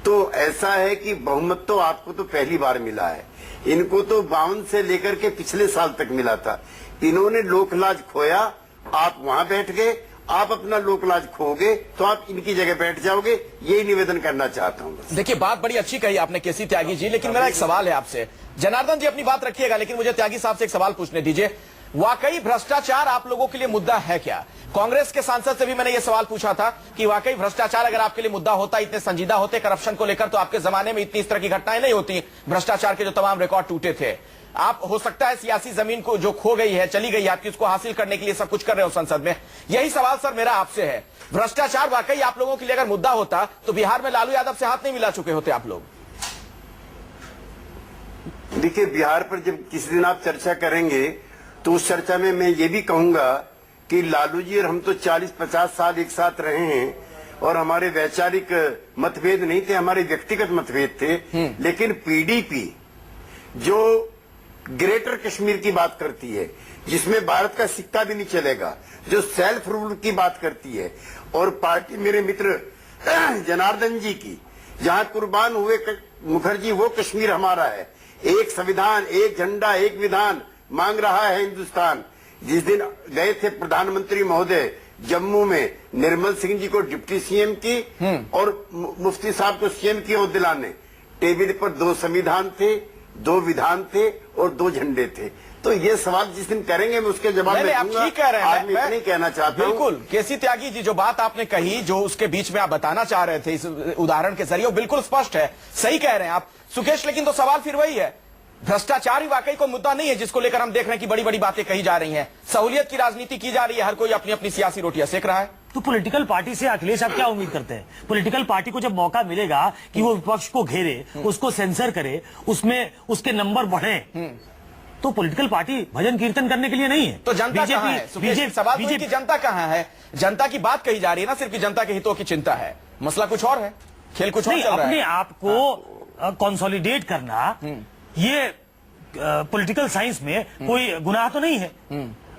तो ऐसा है कि बहुमत तो आपको तो पहली बार मिला है, इनको तो 52 से लेकर के पिछले साल तक मिला था। इन्होंने लोकलाज खोया, आप वहां बैठ गए, आप अपना लोकलाज खोगे तो आप इनकी जगह बैठ जाओगे, यही निवेदन करना चाहता हूं। देखिए, बात बड़ी अच्छी कही आपने केसी त्यागी जी, लेकिन मेरा एक सवाल है आपसे। जनार्दन जी अपनी बात रखिएगा, लेकिन मुझे त्यागी साहब से एक सवाल पूछने दीजिए। वाकई भ्रष्टाचार आप लोगों के लिए मुद्दा है क्या? कांग्रेस के सांसद से भी मैंने ये सवाल पूछा था कि वाकई भ्रष्टाचार अगर आपके लिए मुद्दा होता, इतने संजीदा होते करप्शन को लेकर, तो आपके जमाने में इतनी इस तरह की घटनाएं नहीं होती, भ्रष्टाचार के जो तमाम रिकॉर्ड टूटे थे। आप हो सकता है सियासी जमीन को जो खो गई है, चली गई आपकी, उसको हासिल करने के लिए सब कुछ कर रहे हो संसद में। यही सवाल सर मेरा आपसे है, भ्रष्टाचार वाकई आप लोगों के लिए अगर मुद्दा होता तो बिहार में लालू यादव से हाथ नहीं मिला चुके होते आप लोग? देखिए, बिहार पर जब किसी दिन आप चर्चा करेंगे तो उस चर्चा में मैं ये भी कहूंगा कि लालू जी और हम तो 40-50 साल एक साथ रहे हैं और हमारे वैचारिक मतभेद नहीं थे, हमारे व्यक्तिगत मतभेद थे। लेकिन पीडीपी जो ग्रेटर कश्मीर की बात करती है, जिसमें भारत का सिक्का भी नहीं चलेगा, जो सेल्फ रूल की बात करती है, और पार्टी मेरे मित्र जनार्दन जी की, जहां कुर्बान हुए मुखर्जी, वो कश्मीर हमारा है। एक संविधान, एक झंडा, एक विधान मांग रहा है हिंदुस्तान। जिस दिन गए थे प्रधानमंत्री महोदय जम्मू में, निर्मल सिंह जी को डिप्टी सीएम की और मुफ्ती साहब को सीएम की ओर दिलाने, टेबल पर 2 संविधान थे, 2 विधान थे और 2 झंडे थे। तो ये सवाल जिस दिन करेंगे मैं उसके जवाब में आप ठीक कह रहे हैं। आज मैं नहीं कहना चाहता हूं। बिल्कुल केसी त्यागी जी, जो बात आपने कही, जो उसके बीच में आप बताना चाह रहे थे इस उदाहरण के जरिए, वो बिल्कुल स्पष्ट है, सही कह रहे हैं आप सुकेश। लेकिन तो सवाल फिर वही है, भ्रष्टाचार ही वाकई को मुद्दा नहीं है जिसको लेकर हम देख रहे हैं कि बड़ी बड़ी बातें कही जा रही हैं, सहूलियत की राजनीति की जा रही है, हर कोई अपनी अपनी सियासी रोटियां सेक रहा है। तो पॉलिटिकल पार्टी से अखिलेश आप क्या उम्मीद करते हैं? पॉलिटिकल पार्टी को जब मौका मिलेगा कि वो विपक्ष को घेरे, उसको सेंसर करे, उसमें उसके नंबर बढ़े, तो पॉलिटिकल पार्टी भजन कीर्तन करने के लिए नहीं है। तो जनता कहां है? सुकेश, सवाल तो है कि जनता कहां है? जनता की बात कही जा रही है ना, सिर्फ कि जनता के हितों की चिंता है, मसला कुछ और है, खेल कुछ और चल रहा है। अपने आप को कंसोलिडेट करना, ये पॉलिटिकल साइंस में कोई गुनाह तो नहीं है।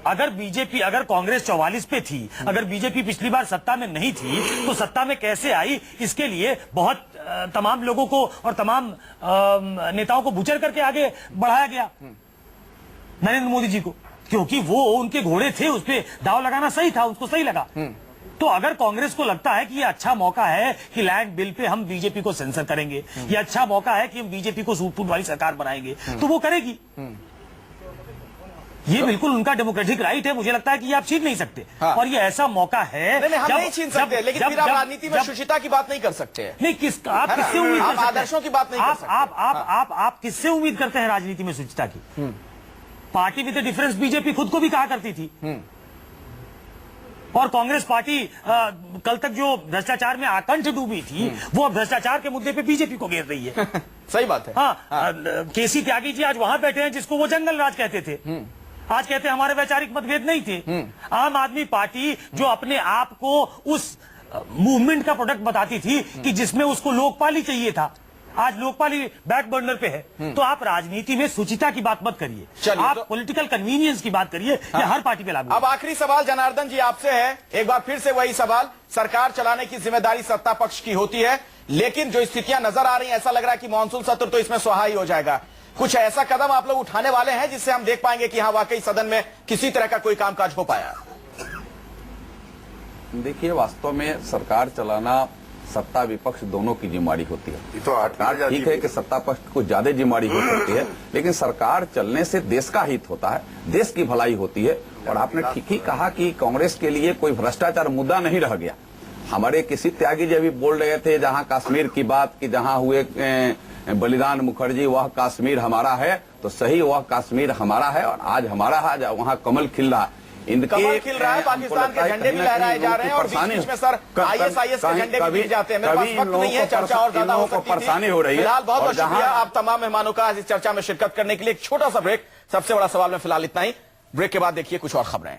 अगर बीजेपी, अगर कांग्रेस 44 पे थी, अगर बीजेपी पिछली बार सत्ता में नहीं थी, तो सत्ता में कैसे आई, इसके लिए बहुत तमाम लोगों को और तमाम नेताओं को बुचर करके आगे बढ़ाया गया, नरेंद्र मोदी जी को, क्योंकि वो उनके घोड़े थे, उस पर दाव लगाना सही था, उसको सही लगा। तो अगर कांग्रेस को लगता है कि ये अच्छा मौका है कि लैंड बिल पे हम बीजेपी को सेंसर करेंगे, ये अच्छा मौका है कि हम बीजेपी को सूट वाली सरकार बनाएंगे, तो वो करेगी। ये बिल्कुल उनका डेमोक्रेटिक राइट है, मुझे लगता है कि ये आप छीन नहीं सकते। हाँ। और ये ऐसा मौका है, नहीं, हम नहीं छीन सकते, लेकिन फिर आप राजनीति में शुचिता की बात नहीं कर सकते। नहीं, आप किससे उम्मीद कर सकते हैं? आदर्शों की बात नहीं कर सकते। आप किससे उम्मीद करते हैं राजनीति में शुचिता की? पार्टी विद डिफरेंस बीजेपी खुद को भी कहा करती थी, और कांग्रेस पार्टी कल तक जो भ्रष्टाचार में आकंठ डूबी थी, वो अब भ्रष्टाचार के मुद्दे पे बीजेपी को घेर रही है। सही बात है। हाँ, केसी त्यागी जी आज वहां बैठे हैं जिसको वो जंगल राज कहते थे, आज कहते हैं हमारे वैचारिक मतभेद नहीं थे। आम आदमी पार्टी जो अपने आप को उस मूवमेंट का प्रोडक्ट बताती थी कि जिसमें उसको लोकपाल चाहिए था, आज लोकपाल बैक बर्नर पे है। तो आप राजनीति में सुचिता की बात मत करिए, आप पॉलिटिकल कन्वीनियंस की बात करिए। ये हर पार्टी पे लागू है। अब आखिरी सवाल जनार्दन जी आपसे है, एक बार फिर से वही सवाल, सरकार चलाने की जिम्मेदारी सत्ता पक्ष की होती है, लेकिन जो स्थितियां नजर आ रही हैं, ऐसा लग रहा है कि मानसून सत्र तो इसमें सुहा ही हो जाएगा। कुछ ऐसा कदम आप लोग उठाने वाले हैं जिससे हम देख पाएंगे कि हाँ, वाकई सदन में किसी तरह का कोई कामकाज हो पाया? देखिए, वास्तव में सरकार चलाना सत्ता विपक्ष दोनों की जिम्मेदारी होती है। ये तो ठीक है कि सत्ता पक्ष को ज्यादा जिम्मेदारी हो सकती है, लेकिन सरकार चलने से देश का हित होता है, देश की भलाई होती है। और आपने ठीक ही कहा कि कांग्रेस के लिए कोई भ्रष्टाचार मुद्दा नहीं रह गया। हमारे किसी त्यागी जी अभी बोल रहे थे जहां कश्मीर की बात की, जहां हुए बलिदान मुखर्जी, वह कश्मीर हमारा है, तो सही, वह कश्मीर हमारा है और आज हमारा है, वहां कमल खिल रहा है। कमल खिल रहा है, पाकिस्तान के झंडे भी लहराए जा रहे हैं, और बीच में सर ISIS के झंडे भी गिर जाते हैं। मेरे पास वक्त नहीं है, चर्चा और ज्यादा हो सकती थी। परेशानी हो रही है। फिलहाल बहुत बहुत शुक्रिया आप तमाम मेहमानों का इस चर्चा में शिरकत करने के लिए। एक छोटा सा ब्रेक, सबसे बड़ा सवाल में फिलहाल इतना ही। ब्रेक के बाद देखिए कुछ और खबरें।